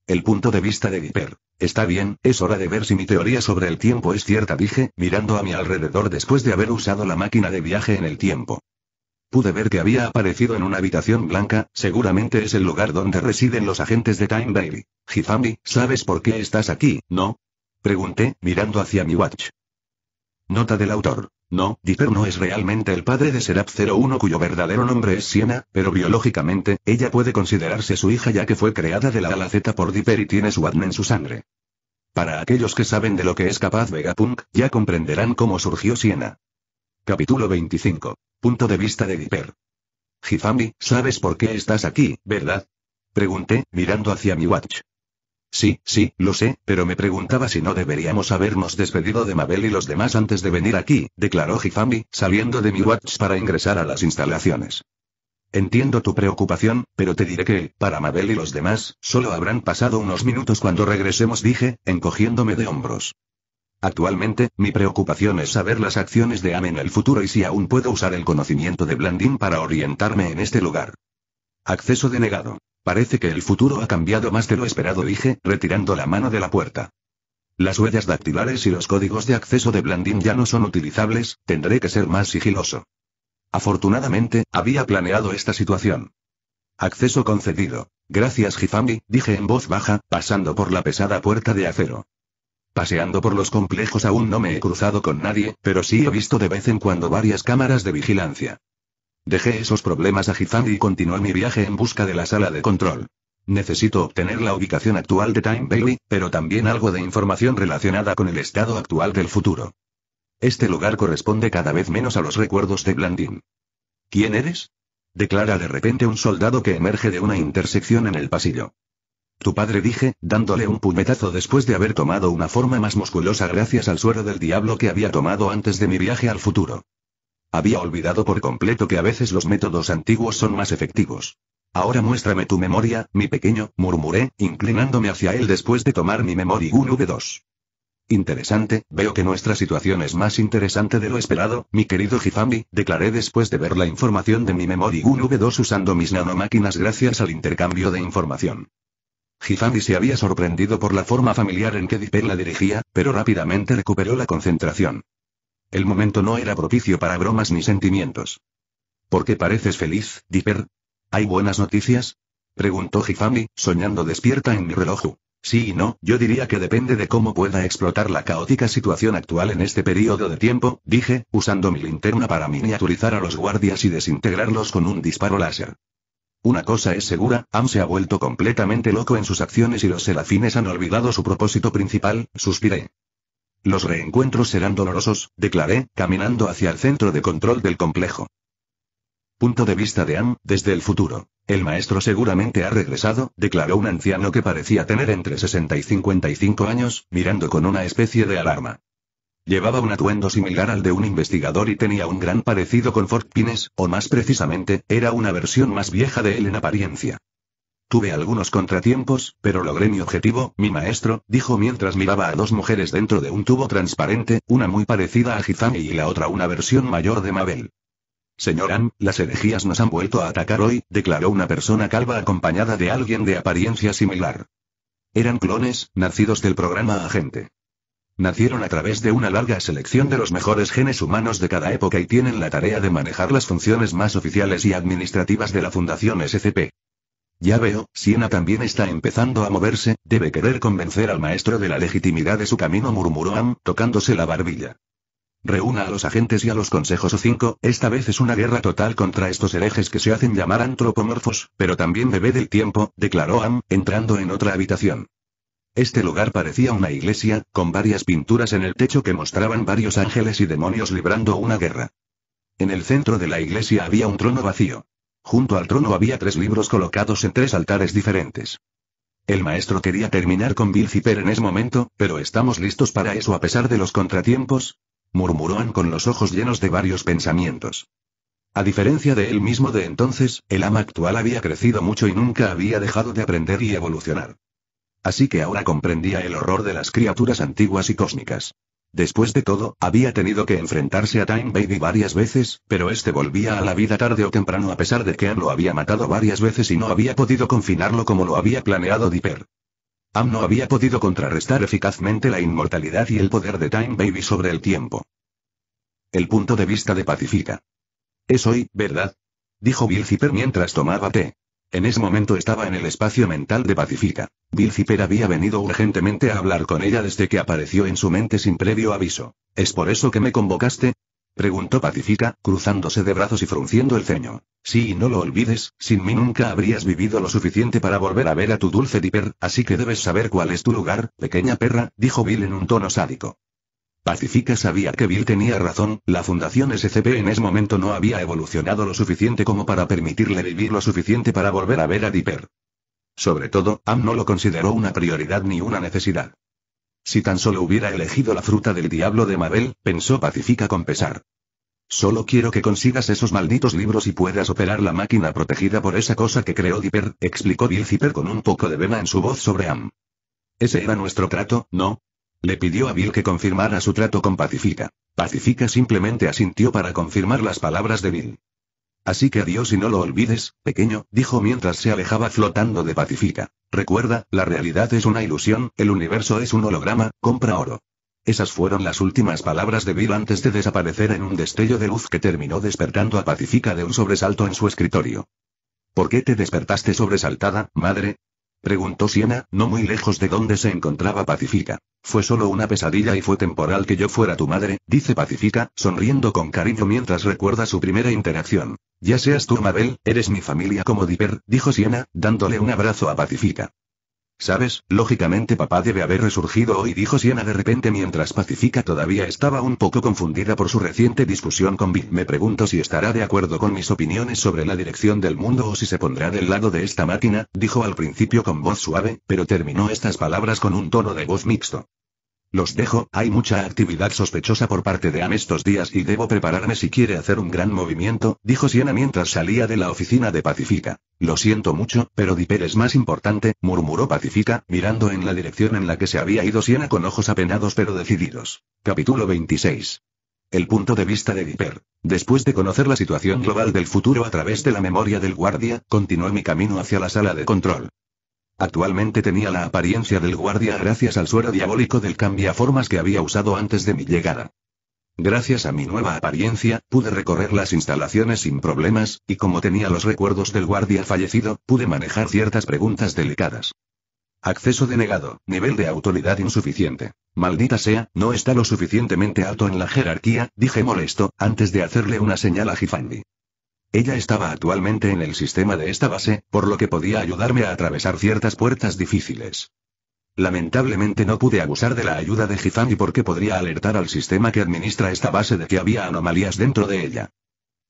El punto de vista de Dipper. Está bien, es hora de ver si mi teoría sobre el tiempo es cierta, dije, mirando a mi alrededor después de haber usado la máquina de viaje en el tiempo. Pude ver que había aparecido en una habitación blanca, seguramente es el lugar donde residen los agentes de Time Bailey. Hifami, ¿sabes por qué estás aquí, no? Pregunté, mirando hacia mi watch. Nota del autor. No, Dipper no es realmente el padre de Seraph-01 cuyo verdadero nombre es Siena, pero biológicamente, ella puede considerarse su hija ya que fue creada de la A a la Z por Dipper y tiene su ADN en su sangre. Para aquellos que saben de lo que es capaz Vegapunk, ya comprenderán cómo surgió Siena. Capítulo 25. Punto de vista de Dipper. Hifami, ¿sabes por qué estás aquí, verdad? Pregunté, mirando hacia mi watch. Sí, lo sé, pero me preguntaba si no deberíamos habernos despedido de Mabel y los demás antes de venir aquí, declaró Hifami, saliendo de mi watch para ingresar a las instalaciones. Entiendo tu preocupación, pero te diré que, para Mabel y los demás, solo habrán pasado unos minutos cuando regresemos, dije, encogiéndome de hombros. Actualmente, mi preocupación es saber las acciones de Am en el futuro y si aún puedo usar el conocimiento de Blandin para orientarme en este lugar. Acceso denegado. Parece que el futuro ha cambiado más de lo esperado, dije, retirando la mano de la puerta. Las huellas dactilares y los códigos de acceso de Blandin ya no son utilizables, tendré que ser más sigiloso. Afortunadamente, había planeado esta situación. Acceso concedido. Gracias, Hifami, dije en voz baja, pasando por la pesada puerta de acero. Paseando por los complejos aún no me he cruzado con nadie, pero sí he visto de vez en cuando varias cámaras de vigilancia. Dejé esos problemas a Hifami y continué mi viaje en busca de la sala de control. Necesito obtener la ubicación actual de Time Bailey, pero también algo de información relacionada con el estado actual del futuro. Este lugar corresponde cada vez menos a los recuerdos de Blandin. ¿Quién eres? Declara de repente un soldado que emerge de una intersección en el pasillo. Tu padre, dije, dándole un puñetazo después de haber tomado una forma más musculosa gracias al suero del diablo que había tomado antes de mi viaje al futuro. Había olvidado por completo que a veces los métodos antiguos son más efectivos. Ahora muéstrame tu memoria, mi pequeño, murmuré, inclinándome hacia él después de tomar mi Memory Gun V2. Interesante, veo que nuestra situación es más interesante de lo esperado, mi querido Hifami, declaré después de ver la información de mi Memory Gun V2 usando mis nanomáquinas gracias al intercambio de información. Hifami se había sorprendido por la forma familiar en que Dipper la dirigía, pero rápidamente recuperó la concentración. El momento no era propicio para bromas ni sentimientos. ¿Por qué pareces feliz, Dipper? ¿Hay buenas noticias? Preguntó Hifami, soñando despierta en mi reloj. Sí y no, yo diría que depende de cómo pueda explotar la caótica situación actual en este periodo de tiempo, dije, usando mi linterna para miniaturizar a los guardias y desintegrarlos con un disparo láser. Una cosa es segura, Am se ha vuelto completamente loco en sus acciones y los serafines han olvidado su propósito principal, suspiré. Los reencuentros serán dolorosos, declaré, caminando hacia el centro de control del complejo. Punto de vista de Am, desde el futuro. El maestro seguramente ha regresado, declaró un anciano que parecía tener entre 60 y 55 años, mirando con una especie de alarma. Llevaba un atuendo similar al de un investigador y tenía un gran parecido con Fort Pines, o más precisamente, era una versión más vieja de él en apariencia. Tuve algunos contratiempos, pero logré mi objetivo, mi maestro, dijo mientras miraba a dos mujeres dentro de un tubo transparente, una muy parecida a Hifami y la otra una versión mayor de Mabel. Señor Am, las herejías nos han vuelto a atacar hoy, declaró una persona calva acompañada de alguien de apariencia similar. Eran clones, nacidos del programa Agente. Nacieron a través de una larga selección de los mejores genes humanos de cada época y tienen la tarea de manejar las funciones más oficiales y administrativas de la Fundación SCP. Ya veo, Siena también está empezando a moverse, debe querer convencer al maestro de la legitimidad de su camino, murmuró Am, tocándose la barbilla. Reúna a los agentes y a los consejos O5, esta vez es una guerra total contra estos herejes que se hacen llamar antropomorfos, pero también bebé del tiempo, declaró Am, entrando en otra habitación. Este lugar parecía una iglesia, con varias pinturas en el techo que mostraban varios ángeles y demonios librando una guerra. En el centro de la iglesia había un trono vacío. Junto al trono había 3 libros colocados en 3 altares diferentes. El maestro quería terminar con Bill Zipper en ese momento, pero ¿estamos listos para eso a pesar de los contratiempos? murmuró Ann con los ojos llenos de varios pensamientos. A diferencia de él mismo de entonces, el Am actual había crecido mucho y nunca había dejado de aprender y evolucionar. Así que ahora comprendía el horror de las criaturas antiguas y cósmicas. Después de todo, había tenido que enfrentarse a Time Baby varias veces, pero este volvía a la vida tarde o temprano a pesar de que Am lo había matado varias veces y no había podido confinarlo como lo había planeado Dipper. Am no había podido contrarrestar eficazmente la inmortalidad y el poder de Time Baby sobre el tiempo. El punto de vista de Pacifica. Es hoy, ¿verdad? Dijo Bill Zipper mientras tomaba té. En ese momento estaba en el espacio mental de Pacifica. Bill Zipper había venido urgentemente a hablar con ella desde que apareció en su mente sin previo aviso. ¿Es por eso que me convocaste? Preguntó Pacifica, cruzándose de brazos y frunciendo el ceño. Sí, y no lo olvides, sin mí nunca habrías vivido lo suficiente para volver a ver a tu dulce Dipper, así que debes saber cuál es tu lugar, pequeña perra, dijo Bill en un tono sádico. Pacifica sabía que Bill tenía razón, la Fundación SCP en ese momento no había evolucionado lo suficiente como para permitirle vivir lo suficiente para volver a ver a Dipper. Sobre todo, Am no lo consideró una prioridad ni una necesidad. Si tan solo hubiera elegido la fruta del diablo de Mabel, pensó Pacifica con pesar. Solo quiero que consigas esos malditos libros y puedas operar la máquina protegida por esa cosa que creó Dipper, explicó Bill Zipper con un poco de vena en su voz sobre Am. Ese era nuestro trato, ¿no? Le pidió a Bill que confirmara su trato con Pacifica. Pacifica simplemente asintió para confirmar las palabras de Bill. Así que adiós y no lo olvides, pequeño, dijo mientras se alejaba flotando de Pacifica. Recuerda, la realidad es una ilusión, el universo es un holograma, compra oro. Esas fueron las últimas palabras de Bill antes de desaparecer en un destello de luz que terminó despertando a Pacifica de un sobresalto en su escritorio. ¿Por qué te despertaste sobresaltada, madre? Preguntó Siena, no muy lejos de donde se encontraba Pacifica. Fue solo una pesadilla y fue temporal que yo fuera tu madre, dice Pacifica, sonriendo con cariño mientras recuerda su primera interacción. Ya seas tú Mabel, eres mi familia como Dipper, dijo Siena, dándole un abrazo a Pacifica. ¿Sabes? Lógicamente papá debe haber resurgido hoy, dijo Siena de repente mientras Pacifica todavía estaba un poco confundida por su reciente discusión con Bill. Me pregunto si estará de acuerdo con mis opiniones sobre la dirección del mundo o si se pondrá del lado de esta máquina, dijo al principio con voz suave, pero terminó estas palabras con un tono de voz mixto. Los dejo, hay mucha actividad sospechosa por parte de Am estos días y debo prepararme si quiere hacer un gran movimiento, dijo Siena mientras salía de la oficina de Pacifica. Lo siento mucho, pero Dipper es más importante, murmuró Pacifica, mirando en la dirección en la que se había ido Siena con ojos apenados pero decididos. Capítulo 26. El punto de vista de Dipper. Después de conocer la situación global del futuro a través de la memoria del guardia, continué mi camino hacia la sala de control. Actualmente tenía la apariencia del guardia gracias al suero diabólico del cambiaformas que había usado antes de mi llegada. Gracias a mi nueva apariencia, pude recorrer las instalaciones sin problemas, y como tenía los recuerdos del guardia fallecido, pude manejar ciertas preguntas delicadas. Acceso denegado, nivel de autoridad insuficiente. Maldita sea, no está lo suficientemente alto en la jerarquía, dije molesto, antes de hacerle una señal a Gifandi. Ella estaba actualmente en el sistema de esta base, por lo que podía ayudarme a atravesar ciertas puertas difíciles. Lamentablemente no pude abusar de la ayuda de Gifandi porque podría alertar al sistema que administra esta base de que había anomalías dentro de ella.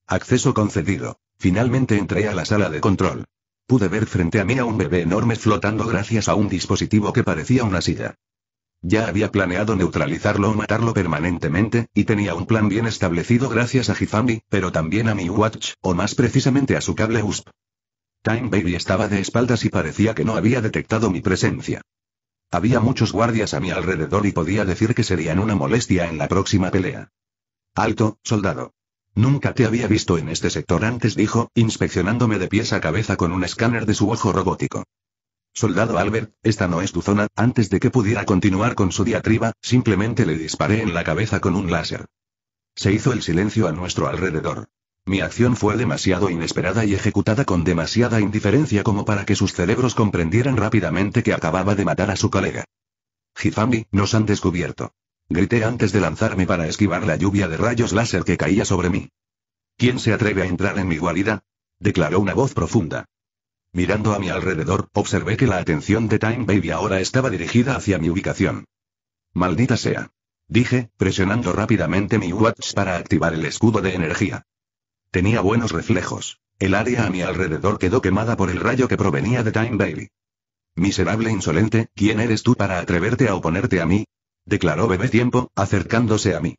Acceso concedido. Finalmente entré a la sala de control. Pude ver frente a mí a un bebé enorme flotando gracias a un dispositivo que parecía una silla. Ya había planeado neutralizarlo o matarlo permanentemente, y tenía un plan bien establecido gracias a Gifandi, pero también a mi Watch, o más precisamente a su cable USB. Time Baby estaba de espaldas y parecía que no había detectado mi presencia. Había muchos guardias a mi alrededor y podía decir que serían una molestia en la próxima pelea. Alto, soldado. Nunca te había visto en este sector antes, dijo, inspeccionándome de pies a cabeza con un escáner de su ojo robótico. Soldado Albert, esta no es tu zona. Antes de que pudiera continuar con su diatriba, simplemente le disparé en la cabeza con un láser. Se hizo el silencio a nuestro alrededor. Mi acción fue demasiado inesperada y ejecutada con demasiada indiferencia como para que sus cerebros comprendieran rápidamente que acababa de matar a su colega. Gifandi, nos han descubierto. Grité antes de lanzarme para esquivar la lluvia de rayos láser que caía sobre mí. ¿Quién se atreve a entrar en mi guarida?, declaró una voz profunda. Mirando a mi alrededor, observé que la atención de Time Baby ahora estaba dirigida hacia mi ubicación. Maldita sea, dije, presionando rápidamente mi Watch para activar el escudo de energía. Tenía buenos reflejos. El área a mi alrededor quedó quemada por el rayo que provenía de Time Baby. Miserable insolente, ¿quién eres tú para atreverte a oponerte a mí?, declaró Bebé Tiempo, acercándose a mí.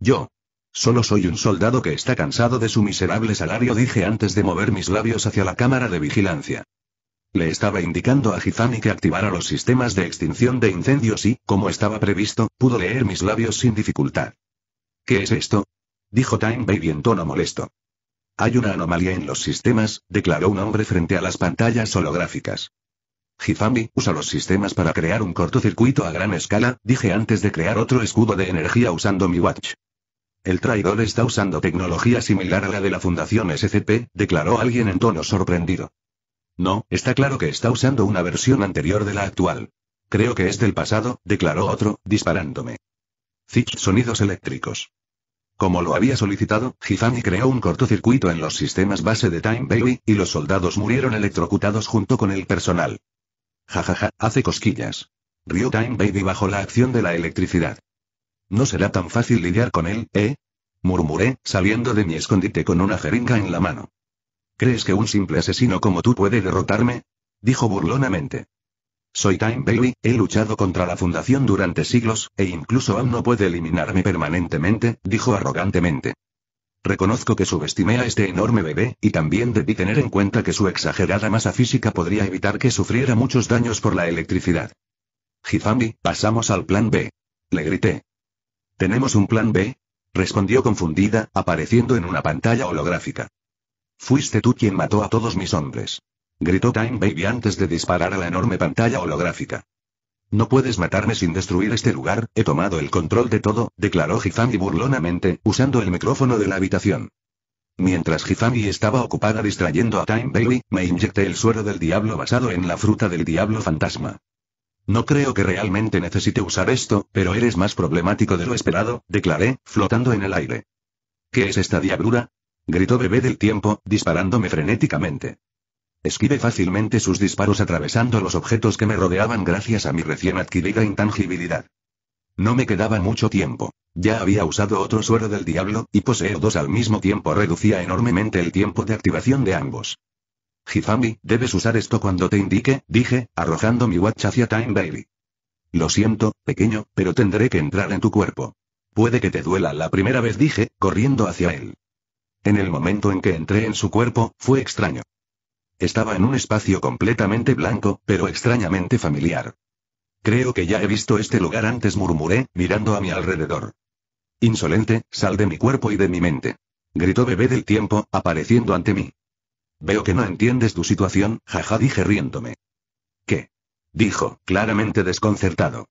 Yo. Solo soy un soldado que está cansado de su miserable salario, dije antes de mover mis labios hacia la cámara de vigilancia. Le estaba indicando a Hizami que activara los sistemas de extinción de incendios y, como estaba previsto, pudo leer mis labios sin dificultad. ¿Qué es esto?, dijo Time Baby en tono molesto. Hay una anomalía en los sistemas, declaró un hombre frente a las pantallas holográficas. Hizami usa los sistemas para crear un cortocircuito a gran escala, dije antes de crear otro escudo de energía usando mi watch. El traidor está usando tecnología similar a la de la Fundación SCP, declaró alguien en tono sorprendido. No, está claro que está usando una versión anterior de la actual. Creo que es del pasado, declaró otro, disparándome. Sonidos eléctricos. Como lo había solicitado, Hizami creó un cortocircuito en los sistemas base de Time Baby, y los soldados murieron electrocutados junto con el personal. Jajaja, hace cosquillas. Rió Time Baby bajo la acción de la electricidad. No será tan fácil lidiar con él, ¿eh? Murmuré, saliendo de mi escondite con una jeringa en la mano. ¿Crees que un simple asesino como tú puede derrotarme?, dijo burlonamente. Soy Time Baby, he luchado contra la Fundación durante siglos, e incluso aún no puede eliminarme permanentemente, dijo arrogantemente. Reconozco que subestimé a este enorme bebé, y también debí tener en cuenta que su exagerada masa física podría evitar que sufriera muchos daños por la electricidad. Hizami, pasamos al plan B. Le grité. ¿Tenemos un plan B?, respondió confundida, apareciendo en una pantalla holográfica. Fuiste tú quien mató a todos mis hombres, gritó Time Baby antes de disparar a la enorme pantalla holográfica. No puedes matarme sin destruir este lugar, he tomado el control de todo, declaró Hizami burlonamente, usando el micrófono de la habitación. Mientras Hizami estaba ocupada distrayendo a Time Baby, me inyecté el suero del diablo basado en la fruta del diablo fantasma. No creo que realmente necesite usar esto, pero eres más problemático de lo esperado, declaré, flotando en el aire. ¿Qué es esta diablura?, gritó Bebé del Tiempo, disparándome frenéticamente. Esquivé fácilmente sus disparos atravesando los objetos que me rodeaban gracias a mi recién adquirida intangibilidad. No me quedaba mucho tiempo. Ya había usado otro suero del diablo, y poseer dos al mismo tiempo reducía enormemente el tiempo de activación de ambos. Hizami, debes usar esto cuando te indique, dije, arrojando mi watch hacia Time Baby. Lo siento, pequeño, pero tendré que entrar en tu cuerpo. Puede que te duela la primera vez, dije, corriendo hacia él. En el momento en que entré en su cuerpo, fue extraño. Estaba en un espacio completamente blanco, pero extrañamente familiar. Creo que ya he visto este lugar antes, murmuré, mirando a mi alrededor. Insolente, sal de mi cuerpo y de mi mente, gritó Bebé del Tiempo, apareciendo ante mí. Veo que no entiendes tu situación, jaja, dije riéndome. ¿Qué?, dijo, claramente desconcertado.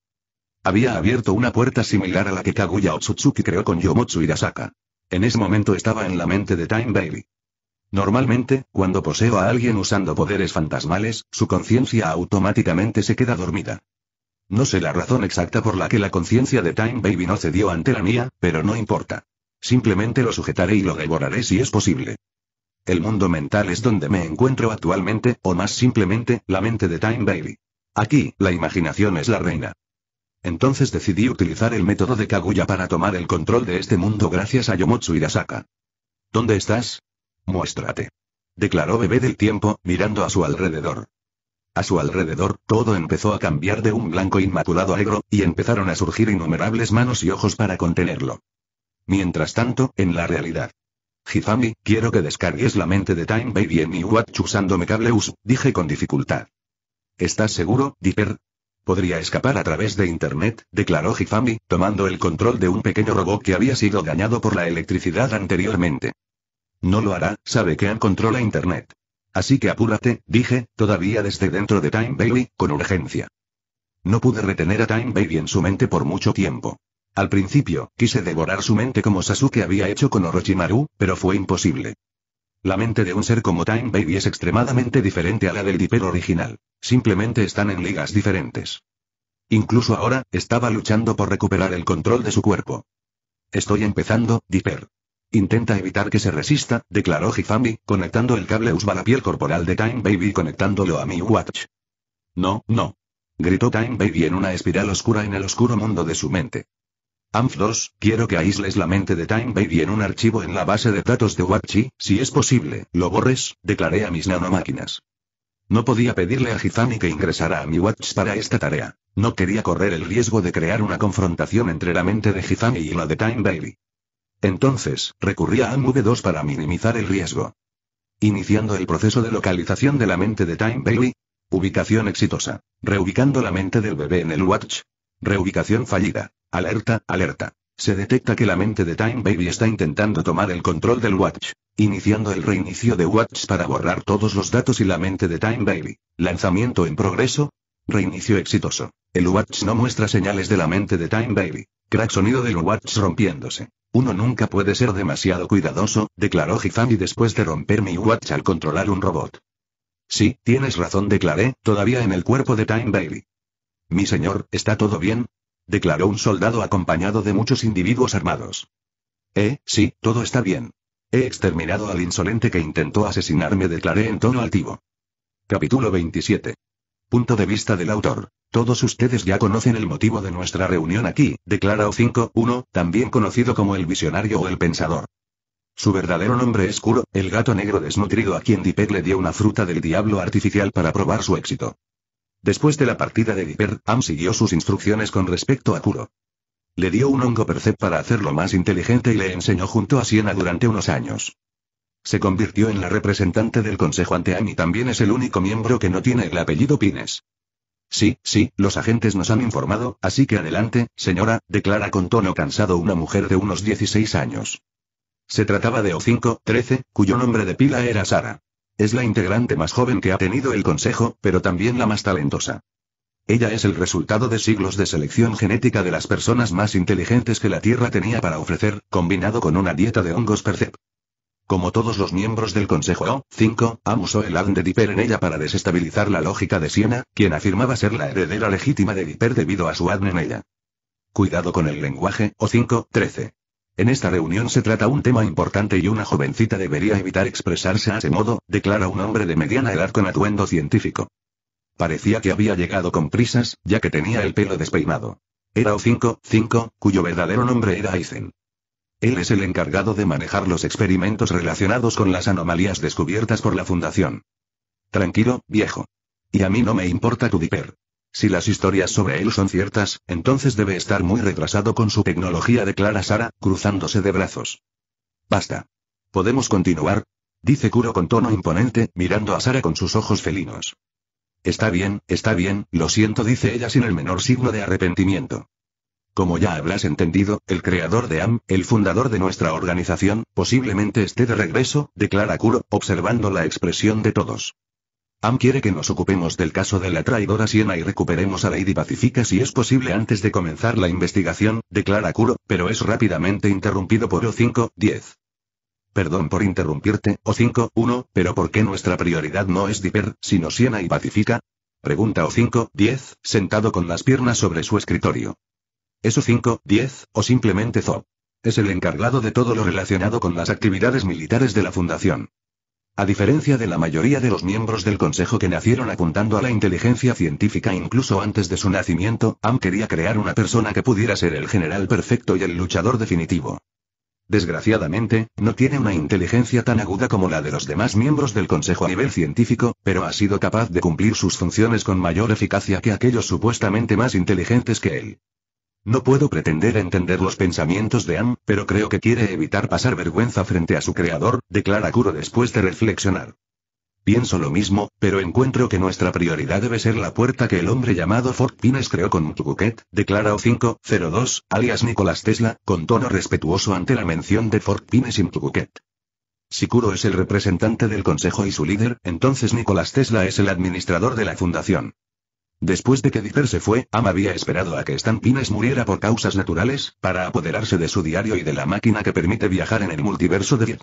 Había abierto una puerta similar a la que Kaguya Otsutsuki creó con Yomotsu Hirasaka. En ese momento estaba en la mente de Time Baby. Normalmente, cuando poseo a alguien usando poderes fantasmales, su conciencia automáticamente se queda dormida. No sé la razón exacta por la que la conciencia de Time Baby no cedió ante la mía, pero no importa. Simplemente lo sujetaré y lo devoraré si es posible. El mundo mental es donde me encuentro actualmente, o más simplemente, la mente de Time Baby. Aquí, la imaginación es la reina. Entonces decidí utilizar el método de Kaguya para tomar el control de este mundo gracias a Yomotsu Hirasaka. ¿Dónde estás? Muéstrate, declaró Bebé del Tiempo, mirando a su alrededor. A su alrededor, todo empezó a cambiar de un blanco inmaculado a negro, y empezaron a surgir innumerables manos y ojos para contenerlo. Mientras tanto, en la realidad. Hizami, quiero que descargues la mente de Time Baby en mi watch usando Mecableus, dije con dificultad. ¿Estás seguro, Dipper? Podría escapar a través de internet, declaró Hizami, tomando el control de un pequeño robot que había sido dañado por la electricidad anteriormente. No lo hará, sabe que Ann controla internet. Así que apúrate, dije, todavía desde dentro de Time Baby, con urgencia. No pude retener a Time Baby en su mente por mucho tiempo. Al principio, quise devorar su mente como Sasuke había hecho con Orochimaru, pero fue imposible. La mente de un ser como Time Baby es extremadamente diferente a la del Dipper original. Simplemente están en ligas diferentes. Incluso ahora, estaba luchando por recuperar el control de su cuerpo. Estoy empezando, Dipper. Intenta evitar que se resista, declaró Hizami, conectando el cable USB a la piel corporal de Time Baby y conectándolo a mi watch. No, no, gritó Time Baby en una espiral oscura en el oscuro mundo de su mente. AMF2, quiero que aísles la mente de Time Baby en un archivo en la base de datos de Watchi, si es posible, lo borres, declaré a mis nanomáquinas. No podía pedirle a Hizami que ingresara a mi watch para esta tarea. No quería correr el riesgo de crear una confrontación entre la mente de Hizami y la de Time Baby. Entonces, recurría a MV2 para minimizar el riesgo. Iniciando el proceso de localización de la mente de Time Baby. Ubicación exitosa. Reubicando la mente del bebé en el Watch. Reubicación fallida. Alerta, alerta. Se detecta que la mente de Time Baby está intentando tomar el control del Watch. Iniciando el reinicio de Watch para borrar todos los datos y la mente de Time Baby. Lanzamiento en progreso. Reinicio exitoso. El Watch no muestra señales de la mente de Time Baby. Crack sonido del Watch rompiéndose. Uno nunca puede ser demasiado cuidadoso, declaró Hifami después de romper mi Watch al controlar un robot. Sí, tienes razón, declaré, todavía en el cuerpo de Time Baby. Mi señor, ¿está todo bien?, declaró un soldado acompañado de muchos individuos armados. Sí, todo está bien. He exterminado al insolente que intentó asesinarme, declaré en tono altivo. Capítulo 27. Punto de vista del autor. Todos ustedes ya conocen el motivo de nuestra reunión aquí, declara O5-1, también conocido como el visionario o el pensador. Su verdadero nombre es Kuro, el gato negro desnutrido a quien Dipper le dio una fruta del diablo artificial para probar su éxito. Después de la partida de Dipper, Am siguió sus instrucciones con respecto a Kuro. Le dio un hongo Percept para hacerlo más inteligente y le enseñó junto a Siena durante unos años. Se convirtió en la representante del consejo ante Am y también es el único miembro que no tiene el apellido Pines. Sí, los agentes nos han informado, así que adelante, señora, declara con tono cansado una mujer de unos 16 años. Se trataba de O5-13, cuyo nombre de pila era Sara. Es la integrante más joven que ha tenido el consejo, pero también la más talentosa. Ella es el resultado de siglos de selección genética de las personas más inteligentes que la Tierra tenía para ofrecer, combinado con una dieta de hongos Percept. Como todos los miembros del consejo O5, Am usó el ADN de Dipper en ella para desestabilizar la lógica de Siena, quien afirmaba ser la heredera legítima de Dipper debido a su ADN en ella. Cuidado con el lenguaje, O5-13. En esta reunión se trata un tema importante y una jovencita debería evitar expresarse a ese modo, declara un hombre de mediana edad con atuendo científico. Parecía que había llegado con prisas, ya que tenía el pelo despeinado. Era O5-5, cuyo verdadero nombre era Aizen. Él es el encargado de manejar los experimentos relacionados con las anomalías descubiertas por la Fundación. Tranquilo, viejo. Y a mí no me importa tu Dipper. Si las historias sobre él son ciertas, entonces debe estar muy retrasado con su tecnología, declara Sara, cruzándose de brazos. Basta. ¿Podemos continuar?, dice Kuro con tono imponente, mirando a Sara con sus ojos felinos. Está bien, lo siento, dice ella sin el menor signo de arrepentimiento. Como ya habrás entendido, el creador de Am, el fundador de nuestra organización, posiblemente esté de regreso, declara Kuro, observando la expresión de todos. Am quiere que nos ocupemos del caso de la traidora Siena y recuperemos a Lady Pacifica si es posible antes de comenzar la investigación, declara Kuro, pero es rápidamente interrumpido por O5-10. Perdón por interrumpirte, O5-1, pero ¿por qué nuestra prioridad no es Dipper, sino Siena y Pacifica?, pregunta O5-10, sentado con las piernas sobre su escritorio. ¿Es O5-10, o simplemente Zo? Es el encargado de todo lo relacionado con las actividades militares de la Fundación. A diferencia de la mayoría de los miembros del Consejo que nacieron apuntando a la inteligencia científica incluso antes de su nacimiento, Am quería crear una persona que pudiera ser el general perfecto y el luchador definitivo. Desgraciadamente, no tiene una inteligencia tan aguda como la de los demás miembros del Consejo a nivel científico, pero ha sido capaz de cumplir sus funciones con mayor eficacia que aquellos supuestamente más inteligentes que él. No puedo pretender entender los pensamientos de Am, pero creo que quiere evitar pasar vergüenza frente a su creador, declara Kuro después de reflexionar. Pienso lo mismo, pero encuentro que nuestra prioridad debe ser la puerta que el hombre llamado Fort Pines creó con Mtukuket, declara O5-02, alias Nicolás Tesla, con tono respetuoso ante la mención de Fort Pines y Mtukuket. Si Kuro es el representante del consejo y su líder, entonces Nicolás Tesla es el administrador de la fundación. Después de que Dipper se fue, Am había esperado a que Stan Pines muriera por causas naturales, para apoderarse de su diario y de la máquina que permite viajar en el multiverso de Viet.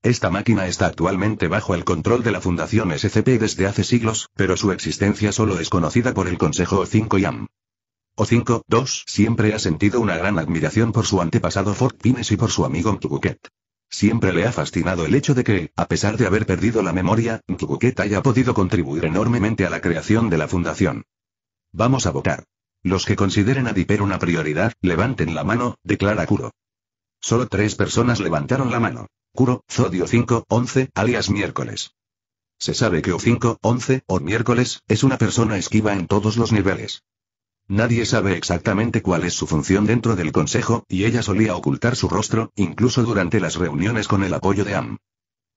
Esta máquina está actualmente bajo el control de la Fundación SCP desde hace siglos, pero su existencia solo es conocida por el Consejo O5 y Am. O5-2 siempre ha sentido una gran admiración por su antepasado Fort Pines y por su amigo Mtukuket. Siempre le ha fascinado el hecho de que, a pesar de haber perdido la memoria, Mtukuket haya podido contribuir enormemente a la creación de la fundación. Vamos a votar. Los que consideren a Dipper una prioridad, levanten la mano, declara Kuro. Solo 3 personas levantaron la mano. Kuro, Zodio 5-11, alias miércoles. Se sabe que O5-11, o miércoles, es una persona esquiva en todos los niveles. Nadie sabe exactamente cuál es su función dentro del consejo, y ella solía ocultar su rostro, incluso durante las reuniones con el apoyo de Am.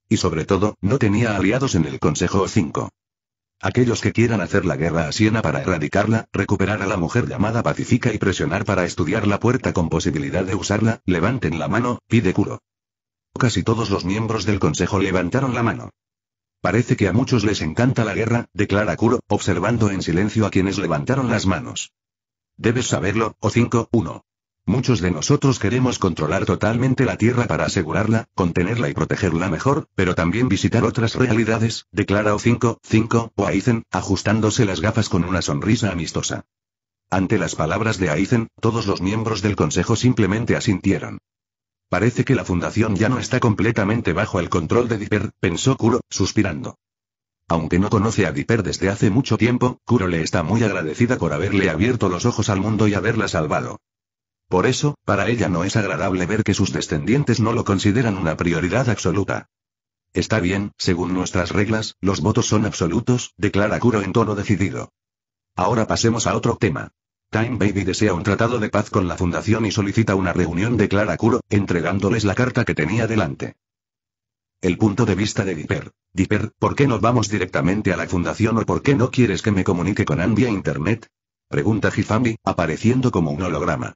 Y sobre todo, no tenía aliados en el consejo O5. Aquellos que quieran hacer la guerra a Siena para erradicarla, recuperar a la mujer llamada Pacífica y presionar para estudiar la puerta con posibilidad de usarla, levanten la mano, pide Kuro. Casi todos los miembros del consejo levantaron la mano. Parece que a muchos les encanta la guerra, declara Kuro, observando en silencio a quienes levantaron las manos. Debes saberlo, O5-1. Muchos de nosotros queremos controlar totalmente la Tierra para asegurarla, contenerla y protegerla mejor, pero también visitar otras realidades, declara O5-5, o Aizen, ajustándose las gafas con una sonrisa amistosa. Ante las palabras de Aizen, todos los miembros del consejo simplemente asintieron. Parece que la fundación ya no está completamente bajo el control de Dipper, pensó Kuro, suspirando. Aunque no conoce a Dipper desde hace mucho tiempo, Kuro le está muy agradecida por haberle abierto los ojos al mundo y haberla salvado. Por eso, para ella no es agradable ver que sus descendientes no lo consideran una prioridad absoluta. Está bien, según nuestras reglas, los votos son absolutos, declara Kuro en tono decidido. Ahora pasemos a otro tema. Time Baby desea un tratado de paz con la fundación y solicita una reunión, declara Kuro, entregándoles la carta que tenía delante. El punto de vista de Dipper. Dipper, ¿por qué no vamos directamente a la fundación o por qué no quieres que me comunique con Ann vía internet? Pregunta Hifami, apareciendo como un holograma.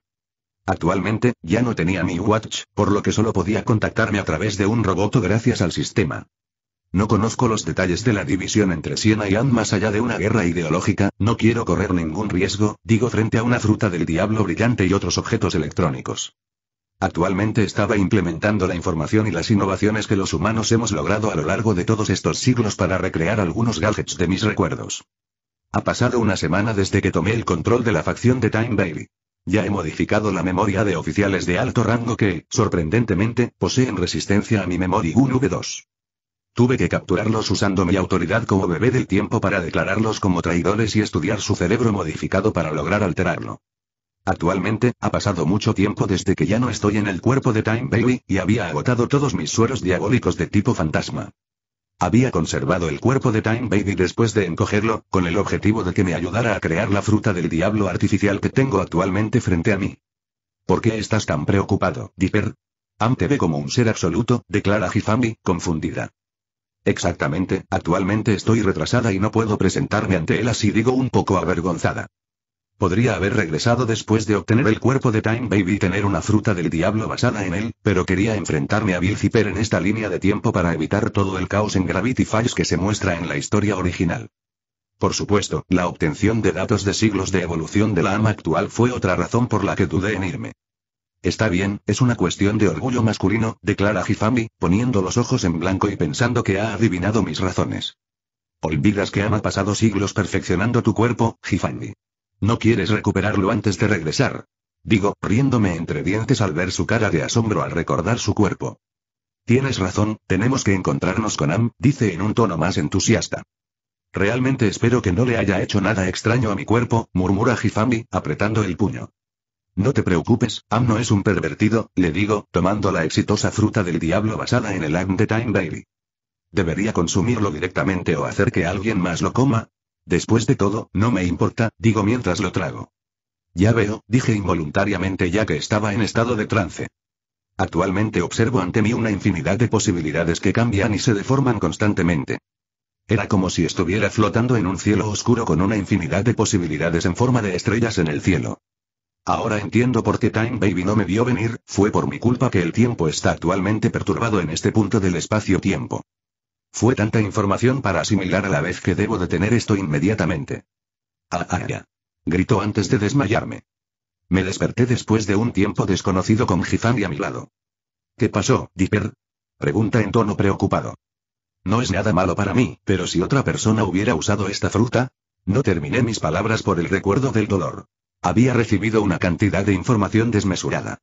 Actualmente, ya no tenía mi Watch, por lo que solo podía contactarme a través de un robot gracias al sistema. No conozco los detalles de la división entre Siena y Ann más allá de una guerra ideológica, no quiero correr ningún riesgo, digo frente a una fruta del diablo brillante y otros objetos electrónicos. Actualmente estaba implementando la información y las innovaciones que los humanos hemos logrado a lo largo de todos estos siglos para recrear algunos gadgets de mis recuerdos. Ha pasado una semana desde que tomé el control de la facción de Time Baby. Ya he modificado la memoria de oficiales de alto rango que, sorprendentemente, poseen resistencia a mi memoria V2. Tuve que capturarlos usando mi autoridad como bebé del tiempo para declararlos como traidores y estudiar su cerebro modificado para lograr alterarlo. Actualmente, ha pasado mucho tiempo desde que ya no estoy en el cuerpo de Time Baby, y había agotado todos mis sueros diabólicos de tipo fantasma. Había conservado el cuerpo de Time Baby después de encogerlo, con el objetivo de que me ayudara a crear la fruta del diablo artificial que tengo actualmente frente a mí. ¿Por qué estás tan preocupado, Dipper? Am te ve como un ser absoluto, declara Hifami, confundida. Exactamente, actualmente estoy retrasada y no puedo presentarme ante él, así digo un poco avergonzada. Podría haber regresado después de obtener el cuerpo de Time Baby y tener una fruta del diablo basada en él, pero quería enfrentarme a Bill Zipper en esta línea de tiempo para evitar todo el caos en Gravity Falls que se muestra en la historia original. Por supuesto, la obtención de datos de siglos de evolución de la AMA actual fue otra razón por la que dudé en irme. Está bien, es una cuestión de orgullo masculino, declara Hifami, poniendo los ojos en blanco y pensando que ha adivinado mis razones. Olvidas que ha pasado siglos perfeccionando tu cuerpo, Hifami. ¿No quieres recuperarlo antes de regresar? Digo, riéndome entre dientes al ver su cara de asombro al recordar su cuerpo. Tienes razón, tenemos que encontrarnos con Am, dice en un tono más entusiasta. Realmente espero que no le haya hecho nada extraño a mi cuerpo, murmura Hifami, apretando el puño. No te preocupes, Am no es un pervertido, le digo, tomando la exitosa fruta del diablo basada en el Am de Time Baby. ¿Debería consumirlo directamente o hacer que alguien más lo coma? Después de todo, no me importa, digo mientras lo trago. Ya veo, dije involuntariamente ya que estaba en estado de trance. Actualmente observo ante mí una infinidad de posibilidades que cambian y se deforman constantemente. Era como si estuviera flotando en un cielo oscuro con una infinidad de posibilidades en forma de estrellas en el cielo. Ahora entiendo por qué Time Baby no me vio venir, fue por mi culpa que el tiempo está actualmente perturbado en este punto del espacio-tiempo. Fue tanta información para asimilar a la vez que debo detener esto inmediatamente. Ya. Gritó antes de desmayarme. Me desperté después de un tiempo desconocido con Hifami a mi lado. ¿Qué pasó, Dipper? Pregunta en tono preocupado. No es nada malo para mí, pero si otra persona hubiera usado esta fruta... No terminé mis palabras por el recuerdo del dolor. Había recibido una cantidad de información desmesurada.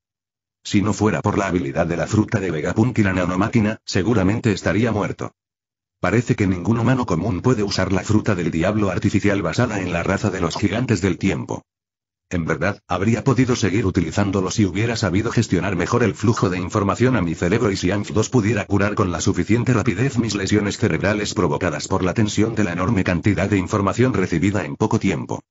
Si no fuera por la habilidad de la fruta de Vegapunk y la nanomáquina, seguramente estaría muerto. Parece que ningún humano común puede usar la fruta del diablo artificial basada en la raza de los gigantes del tiempo. En verdad, habría podido seguir utilizándolo si hubiera sabido gestionar mejor el flujo de información a mi cerebro y si ANF2 pudiera curar con la suficiente rapidez mis lesiones cerebrales provocadas por la tensión de la enorme cantidad de información recibida en poco tiempo.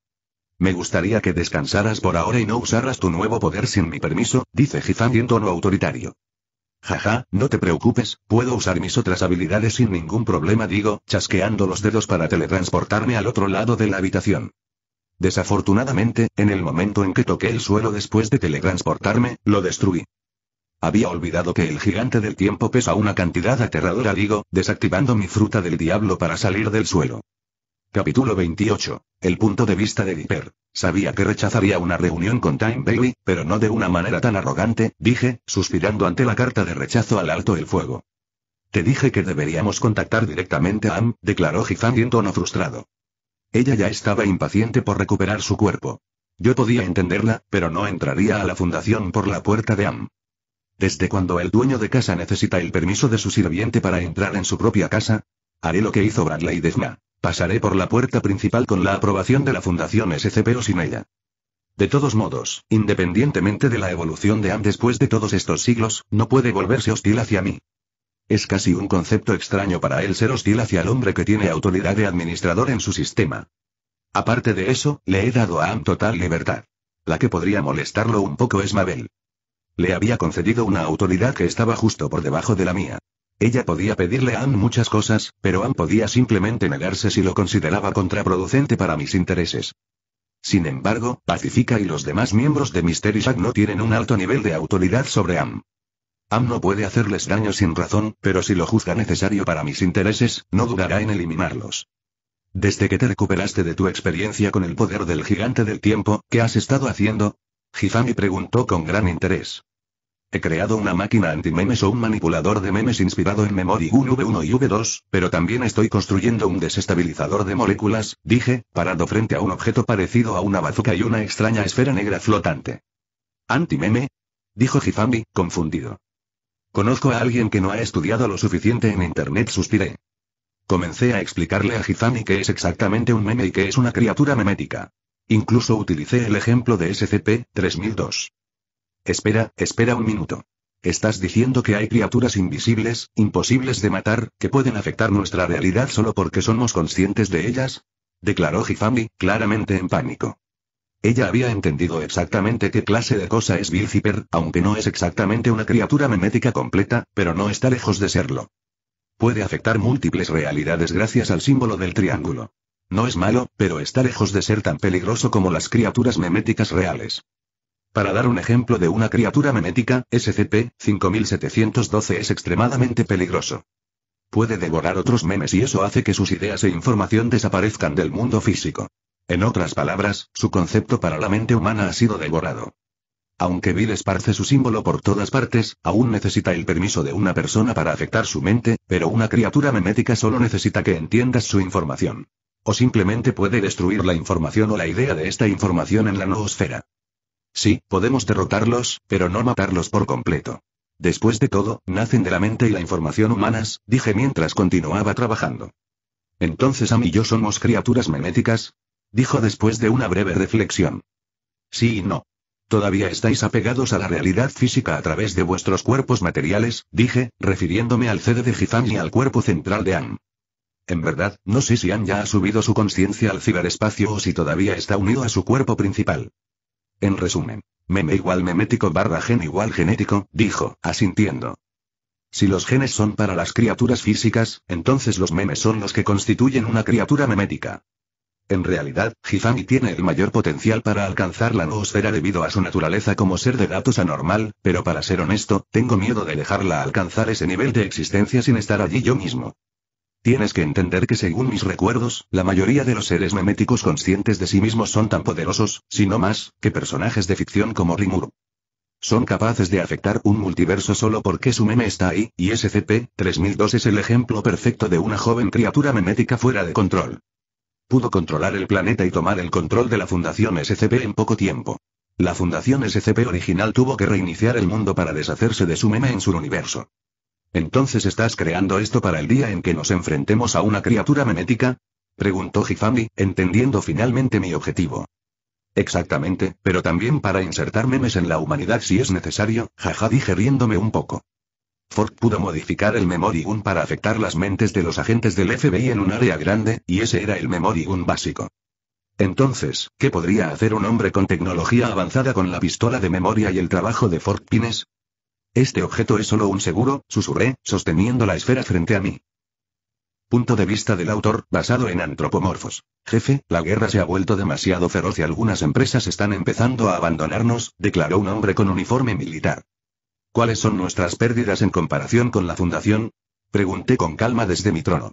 Me gustaría que descansaras por ahora y no usaras tu nuevo poder sin mi permiso, dice Hifami en tono autoritario. Jaja, no te preocupes, puedo usar mis otras habilidades sin ningún problema, digo, chasqueando los dedos para teletransportarme al otro lado de la habitación. Desafortunadamente, en el momento en que toqué el suelo después de teletransportarme, lo destruí. Había olvidado que el gigante del tiempo pesa una cantidad aterradora, digo, desactivando mi fruta del diablo para salir del suelo. Capítulo 28. El punto de vista de Dipper. Sabía que rechazaría una reunión con Time Baby, pero no de una manera tan arrogante, dije, suspirando ante la carta de rechazo al alto el fuego. Te dije que deberíamos contactar directamente a Am, declaró Hifami en tono frustrado. Ella ya estaba impaciente por recuperar su cuerpo. Yo podía entenderla, pero no entraría a la fundación por la puerta de Am. ¿Desde cuando el dueño de casa necesita el permiso de su sirviente para entrar en su propia casa? Haré lo que hizo Bradley Defna. Pasaré por la puerta principal con la aprobación de la Fundación SCP o sin ella. De todos modos, independientemente de la evolución de Am después de todos estos siglos, no puede volverse hostil hacia mí. Es casi un concepto extraño para él ser hostil hacia el hombre que tiene autoridad de administrador en su sistema. Aparte de eso, le he dado a Am total libertad. La que podría molestarlo un poco es Mabel. Le había concedido una autoridad que estaba justo por debajo de la mía. Ella podía pedirle a Am muchas cosas, pero Am podía simplemente negarse si lo consideraba contraproducente para mis intereses. Sin embargo, Pacifica y los demás miembros de Mystery Shack no tienen un alto nivel de autoridad sobre Am. Am no puede hacerles daño sin razón, pero si lo juzga necesario para mis intereses, no dudará en eliminarlos. Desde que te recuperaste de tu experiencia con el poder del gigante del tiempo, ¿qué has estado haciendo? Hifami preguntó con gran interés. He creado una máquina anti-memes o un manipulador de memes inspirado en Memory Gun V1 y V2, pero también estoy construyendo un desestabilizador de moléculas, dije, parado frente a un objeto parecido a una bazooka y una extraña esfera negra flotante. ¿Anti-meme? Dijo Hifami, confundido. Conozco a alguien que no ha estudiado lo suficiente en internet, suspiré. Comencé a explicarle a Hifami qué es exactamente un meme y qué es una criatura memética. Incluso utilicé el ejemplo de SCP-3002. Espera un minuto. ¿Estás diciendo que hay criaturas invisibles, imposibles de matar, que pueden afectar nuestra realidad solo porque somos conscientes de ellas? Declaró Hifami, claramente en pánico. Ella había entendido exactamente qué clase de cosa es Bill Zipper, aunque no es exactamente una criatura memética completa, pero no está lejos de serlo. Puede afectar múltiples realidades gracias al símbolo del triángulo. No es malo, pero está lejos de ser tan peligroso como las criaturas meméticas reales. Para dar un ejemplo de una criatura memética, SCP-5712 es extremadamente peligroso. Puede devorar otros memes y eso hace que sus ideas e información desaparezcan del mundo físico. En otras palabras, su concepto para la mente humana ha sido devorado. Aunque Bill esparce su símbolo por todas partes, aún necesita el permiso de una persona para afectar su mente, pero una criatura memética solo necesita que entiendas su información. O simplemente puede destruir la información o la idea de esta información en la noosfera. Sí, podemos derrotarlos, pero no matarlos por completo. Después de todo, nacen de la mente y la información humanas, dije mientras continuaba trabajando. ¿Entonces Am y yo somos criaturas meméticas? Dijo después de una breve reflexión. Sí y no. Todavía estáis apegados a la realidad física a través de vuestros cuerpos materiales, dije, refiriéndome al CD de Hifami y al cuerpo central de Am. En verdad, no sé si Am ya ha subido su conciencia al ciberespacio o si todavía está unido a su cuerpo principal. En resumen, meme igual memético barra gen igual genético, dijo, asintiendo. Si los genes son para las criaturas físicas, entonces los memes son los que constituyen una criatura memética. En realidad, Hifami tiene el mayor potencial para alcanzar la noosfera debido a su naturaleza como ser de datos anormal, pero para ser honesto, tengo miedo de dejarla alcanzar ese nivel de existencia sin estar allí yo mismo. Tienes que entender que según mis recuerdos, la mayoría de los seres meméticos conscientes de sí mismos son tan poderosos, si no más, que personajes de ficción como Rimuru. Son capaces de afectar un multiverso solo porque su meme está ahí, y SCP-3002 es el ejemplo perfecto de una joven criatura memética fuera de control. Pudo controlar el planeta y tomar el control de la Fundación SCP en poco tiempo. La Fundación SCP original tuvo que reiniciar el mundo para deshacerse de su meme en su universo. ¿Entonces estás creando esto para el día en que nos enfrentemos a una criatura memética? Preguntó Hifami, entendiendo finalmente mi objetivo. Exactamente, pero también para insertar memes en la humanidad si es necesario, jaja, dije riéndome un poco. Ford pudo modificar el Memory Gun para afectar las mentes de los agentes del FBI en un área grande, y ese era el Memory Gun básico. Entonces, ¿qué podría hacer un hombre con tecnología avanzada con la pistola de memoria y el trabajo de Fort Pines? Este objeto es solo un seguro, susurré, sosteniendo la esfera frente a mí. Punto de vista del autor, basado en antropomorfos. Jefe, la guerra se ha vuelto demasiado feroz y algunas empresas están empezando a abandonarnos, declaró un hombre con uniforme militar. ¿Cuáles son nuestras pérdidas en comparación con la fundación? Pregunté con calma desde mi trono.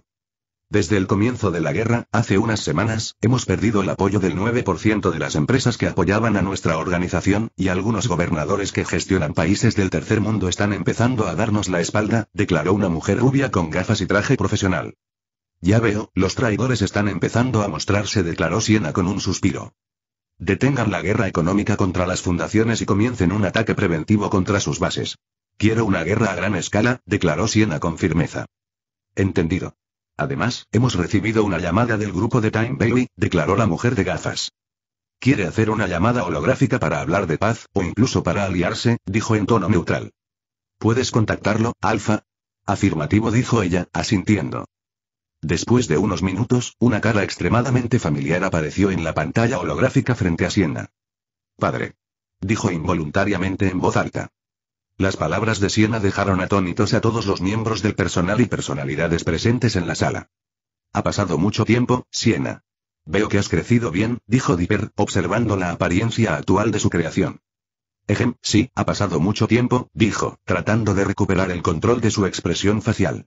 Desde el comienzo de la guerra, hace unas semanas, hemos perdido el apoyo del 9% de las empresas que apoyaban a nuestra organización, y algunos gobernadores que gestionan países del tercer mundo están empezando a darnos la espalda, declaró una mujer rubia con gafas y traje profesional. Ya veo, los traidores están empezando a mostrarse, declaró Siena con un suspiro. Detengan la guerra económica contra las fundaciones y comiencen un ataque preventivo contra sus bases. Quiero una guerra a gran escala, declaró Siena con firmeza. Entendido. Además, hemos recibido una llamada del grupo de Time Bailey, declaró la mujer de gafas. ¿Quiere hacer una llamada holográfica para hablar de paz, o incluso para aliarse?, dijo en tono neutral. ¿Puedes contactarlo, Alpha? Afirmativo, dijo ella, asintiendo. Después de unos minutos, una cara extremadamente familiar apareció en la pantalla holográfica frente a Siena. Padre. Dijo involuntariamente en voz alta. Las palabras de Siena dejaron atónitos a todos los miembros del personal y personalidades presentes en la sala. Ha pasado mucho tiempo, Siena. Veo que has crecido bien, dijo Dipper, observando la apariencia actual de su creación. Sí, ha pasado mucho tiempo, dijo, tratando de recuperar el control de su expresión facial.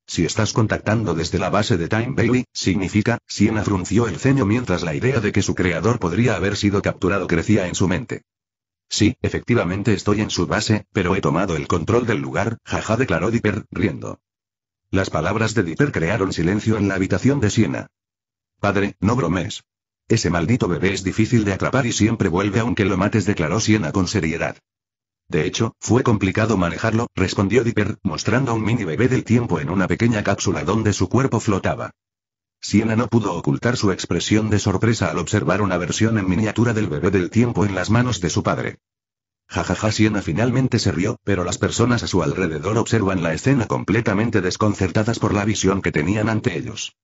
Si estás contactando desde la base de Time Bailey, significa, Siena frunció el ceño mientras la idea de que su creador podría haber sido capturado crecía en su mente. Sí, efectivamente estoy en su base, pero he tomado el control del lugar, jaja, declaró Dipper, riendo. Las palabras de Dipper crearon silencio en la habitación de Siena. Padre, no bromees. Ese maldito bebé es difícil de atrapar y siempre vuelve aunque lo mates, declaró Siena con seriedad. De hecho, fue complicado manejarlo, respondió Dipper, mostrando a un mini bebé del tiempo en una pequeña cápsula donde su cuerpo flotaba. Siena no pudo ocultar su expresión de sorpresa al observar una versión en miniatura del bebé del tiempo en las manos de su padre. Jajaja, Siena finalmente se rió, pero las personas a su alrededor observan la escena completamente desconcertadas por la visión que tenían ante ellos.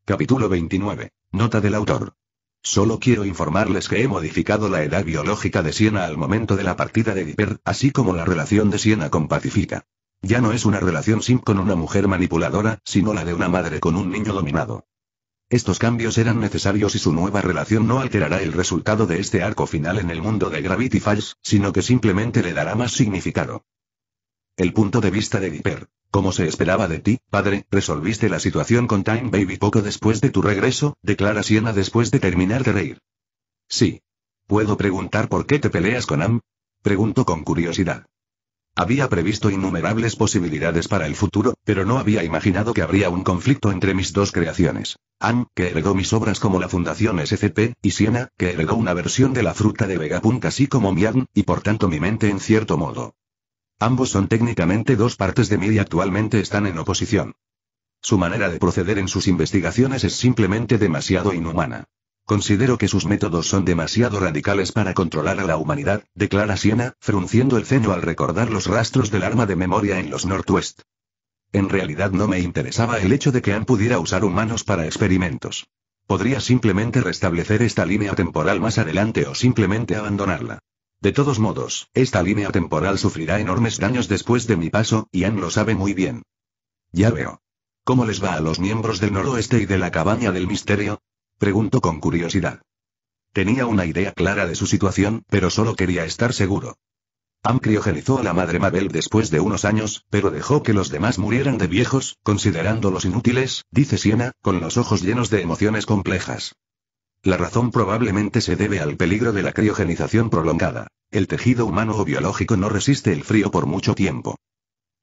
Capítulo 29. Nota del autor. Solo quiero informarles que he modificado la edad biológica de Siena al momento de la partida de Dipper, así como la relación de Siena con Pacifica. Ya no es una relación sim con una mujer manipuladora, sino la de una madre con un niño dominado. Estos cambios eran necesarios y su nueva relación no alterará el resultado de este arco final en el mundo de Gravity Falls, sino que simplemente le dará más significado. El punto de vista de Dipper. Como se esperaba de ti, padre, resolviste la situación con Time Baby poco después de tu regreso, declara Siena después de terminar de reír. Sí. ¿Puedo preguntar por qué te peleas con Am? Preguntó con curiosidad. Había previsto innumerables posibilidades para el futuro, pero no había imaginado que habría un conflicto entre mis dos creaciones. Am, que heredó mis obras como la Fundación SCP, y Siena, que heredó una versión de la fruta de Vegapunk así como Mian, y por tanto mi mente en cierto modo. Ambos son técnicamente dos partes de mí y actualmente están en oposición. Su manera de proceder en sus investigaciones es simplemente demasiado inhumana. Considero que sus métodos son demasiado radicales para controlar a la humanidad, declara Siena, frunciendo el ceño al recordar los rastros del arma de memoria en los Northwest. En realidad no me interesaba el hecho de que Ann pudiera usar humanos para experimentos. Podría simplemente restablecer esta línea temporal más adelante o simplemente abandonarla. De todos modos, esta línea temporal sufrirá enormes daños después de mi paso, y Ann lo sabe muy bien. Ya veo. ¿Cómo les va a los miembros del noroeste y de la cabaña del misterio? Preguntó con curiosidad. Tenía una idea clara de su situación, pero solo quería estar seguro. Am criogenizó a la madre Mabel después de unos años, pero dejó que los demás murieran de viejos, considerándolos inútiles, dice Siena, con los ojos llenos de emociones complejas. La razón probablemente se debe al peligro de la criogenización prolongada. El tejido humano o biológico no resiste el frío por mucho tiempo.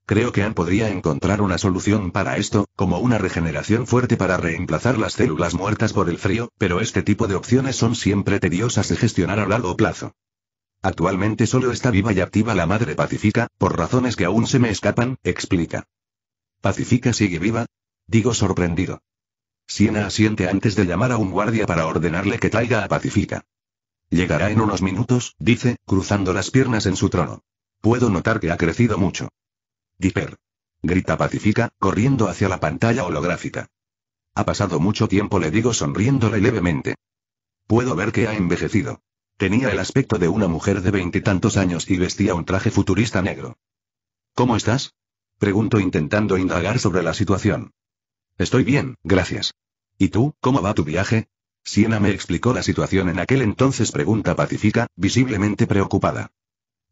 Creo que Ann podría encontrar una solución para esto, como una regeneración fuerte para reemplazar las células muertas por el frío, pero este tipo de opciones son siempre tediosas de gestionar a largo plazo. Actualmente solo está viva y activa la madre Pacifica, por razones que aún se me escapan, explica. ¿Pacifica sigue viva? Digo sorprendido. Siena asiente antes de llamar a un guardia para ordenarle que traiga a Pacifica. Llegará en unos minutos, dice, cruzando las piernas en su trono. Puedo notar que ha crecido mucho. Dipper. Grita Pacifica, corriendo hacia la pantalla holográfica. Ha pasado mucho tiempo, le digo sonriéndole levemente. Puedo ver que ha envejecido. Tenía el aspecto de una mujer de 20 y tantos años y vestía un traje futurista negro. ¿Cómo estás? Pregunto intentando indagar sobre la situación. Estoy bien, gracias. ¿Y tú, cómo va tu viaje? Siena me explicó la situación en aquel entonces, pregunta Pacífica, visiblemente preocupada.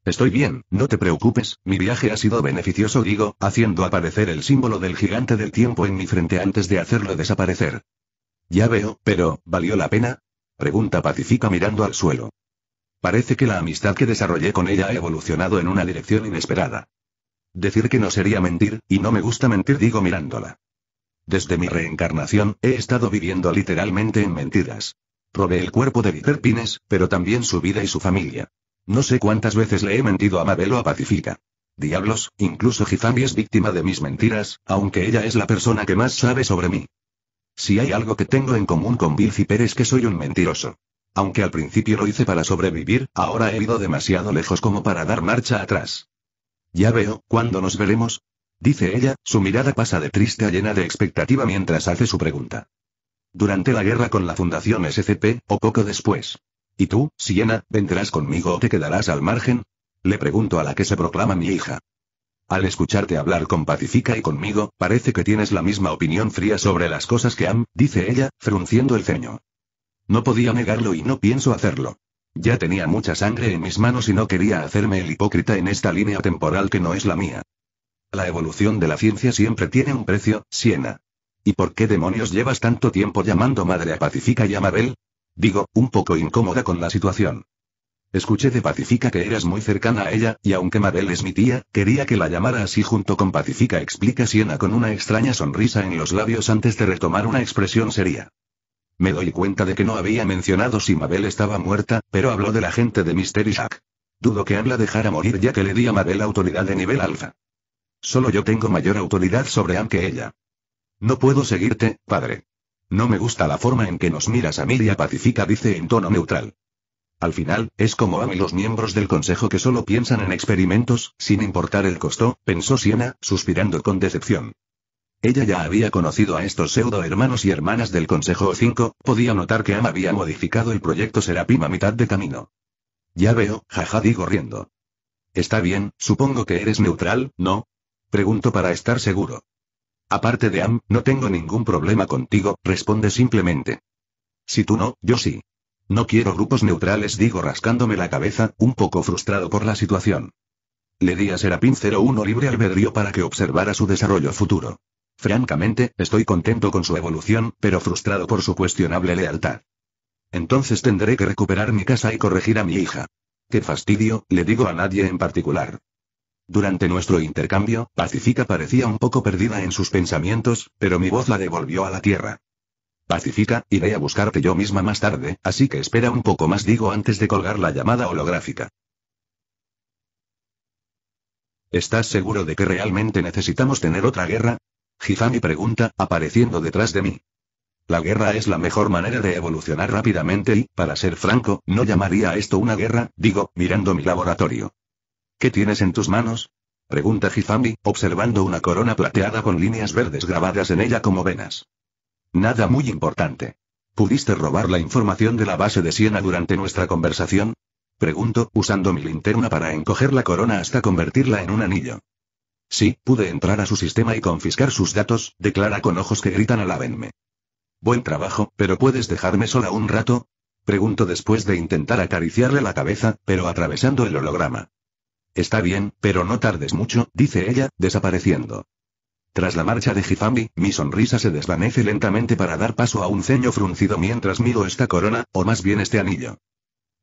Estoy bien, no te preocupes, mi viaje ha sido beneficioso, digo, haciendo aparecer el símbolo del gigante del tiempo en mi frente antes de hacerlo desaparecer. Ya veo, pero, ¿valió la pena? Pregunta Pacífica mirando al suelo. Parece que la amistad que desarrollé con ella ha evolucionado en una dirección inesperada. Decir que no sería mentir, y no me gusta mentir, digo mirándola. Desde mi reencarnación, he estado viviendo literalmente en mentiras. Robé el cuerpo de Viper Pines, pero también su vida y su familia. No sé cuántas veces le he mentido a Mabel o a Pacífica. Diablos, incluso Hifami es víctima de mis mentiras, aunque ella es la persona que más sabe sobre mí. Si hay algo que tengo en común con Bill Zipper es que soy un mentiroso. Aunque al principio lo hice para sobrevivir, ahora he ido demasiado lejos como para dar marcha atrás. Ya veo, ¿cuándo nos veremos? Dice ella, su mirada pasa de triste a llena de expectativa mientras hace su pregunta. Durante la guerra con la Fundación SCP, o poco después. ¿Y tú, Siena, vendrás conmigo o te quedarás al margen? Le pregunto a la que se proclama mi hija. Al escucharte hablar con Pacífica y conmigo, parece que tienes la misma opinión fría sobre las cosas que Am, dice ella, frunciendo el ceño. No podía negarlo y no pienso hacerlo. Ya tenía mucha sangre en mis manos y no quería hacerme el hipócrita en esta línea temporal que no es la mía. La evolución de la ciencia siempre tiene un precio, Siena. ¿Y por qué demonios llevas tanto tiempo llamando madre a Pacífica y a Mabel? Digo, un poco incómoda con la situación. Escuché de Pacífica que eras muy cercana a ella, y aunque Mabel es mi tía, quería que la llamara así junto con Pacífica, explica Siena con una extraña sonrisa en los labios antes de retomar una expresión seria. Me doy cuenta de que no había mencionado si Mabel estaba muerta, pero habló de la gente de Mystery Shack. Dudo que Am la dejara morir ya que le di a Mabel autoridad de nivel alfa. Solo yo tengo mayor autoridad sobre Am que ella. No puedo seguirte, padre. No me gusta la forma en que nos miras a mí y a Pacífica, dice en tono neutral. Al final, es como Am y los miembros del consejo que solo piensan en experimentos, sin importar el costo, pensó Siena, suspirando con decepción. Ella ya había conocido a estos pseudo hermanos y hermanas del Consejo O5, podía notar que Am había modificado el proyecto Serapim a mitad de camino. Ya veo, jaja, digo riendo. Está bien, supongo que eres neutral, ¿no? Pregunto para estar seguro. Aparte de Am, no tengo ningún problema contigo, responde simplemente. Si tú no, yo sí. No quiero grupos neutrales, digo rascándome la cabeza, un poco frustrado por la situación. Le di a Serapim 01 libre albedrío para que observara su desarrollo futuro. Francamente, estoy contento con su evolución, pero frustrado por su cuestionable lealtad. Entonces tendré que recuperar mi casa y corregir a mi hija. Qué fastidio, le digo a nadie en particular. Durante nuestro intercambio, Pacífica parecía un poco perdida en sus pensamientos, pero mi voz la devolvió a la tierra. Pacífica, iré a buscarte yo misma más tarde, así que espera un poco más, digo antes de colgar la llamada holográfica. ¿Estás seguro de que realmente necesitamos tener otra guerra? Hifami pregunta, apareciendo detrás de mí. La guerra es la mejor manera de evolucionar rápidamente y, para ser franco, no llamaría a esto una guerra, digo, mirando mi laboratorio. ¿Qué tienes en tus manos? Pregunta Hifami, observando una corona plateada con líneas verdes grabadas en ella como venas. Nada muy importante. ¿Pudiste robar la información de la base de Siena durante nuestra conversación? Pregunto, usando mi linterna para encoger la corona hasta convertirla en un anillo. Sí, pude entrar a su sistema y confiscar sus datos, declara con ojos que gritan alábenme. Buen trabajo, pero ¿puedes dejarme sola un rato? Pregunto después de intentar acariciarle la cabeza, pero atravesando el holograma. Está bien, pero no tardes mucho, dice ella, desapareciendo. Tras la marcha de Hifami, mi sonrisa se desvanece lentamente para dar paso a un ceño fruncido mientras miro esta corona, o más bien este anillo.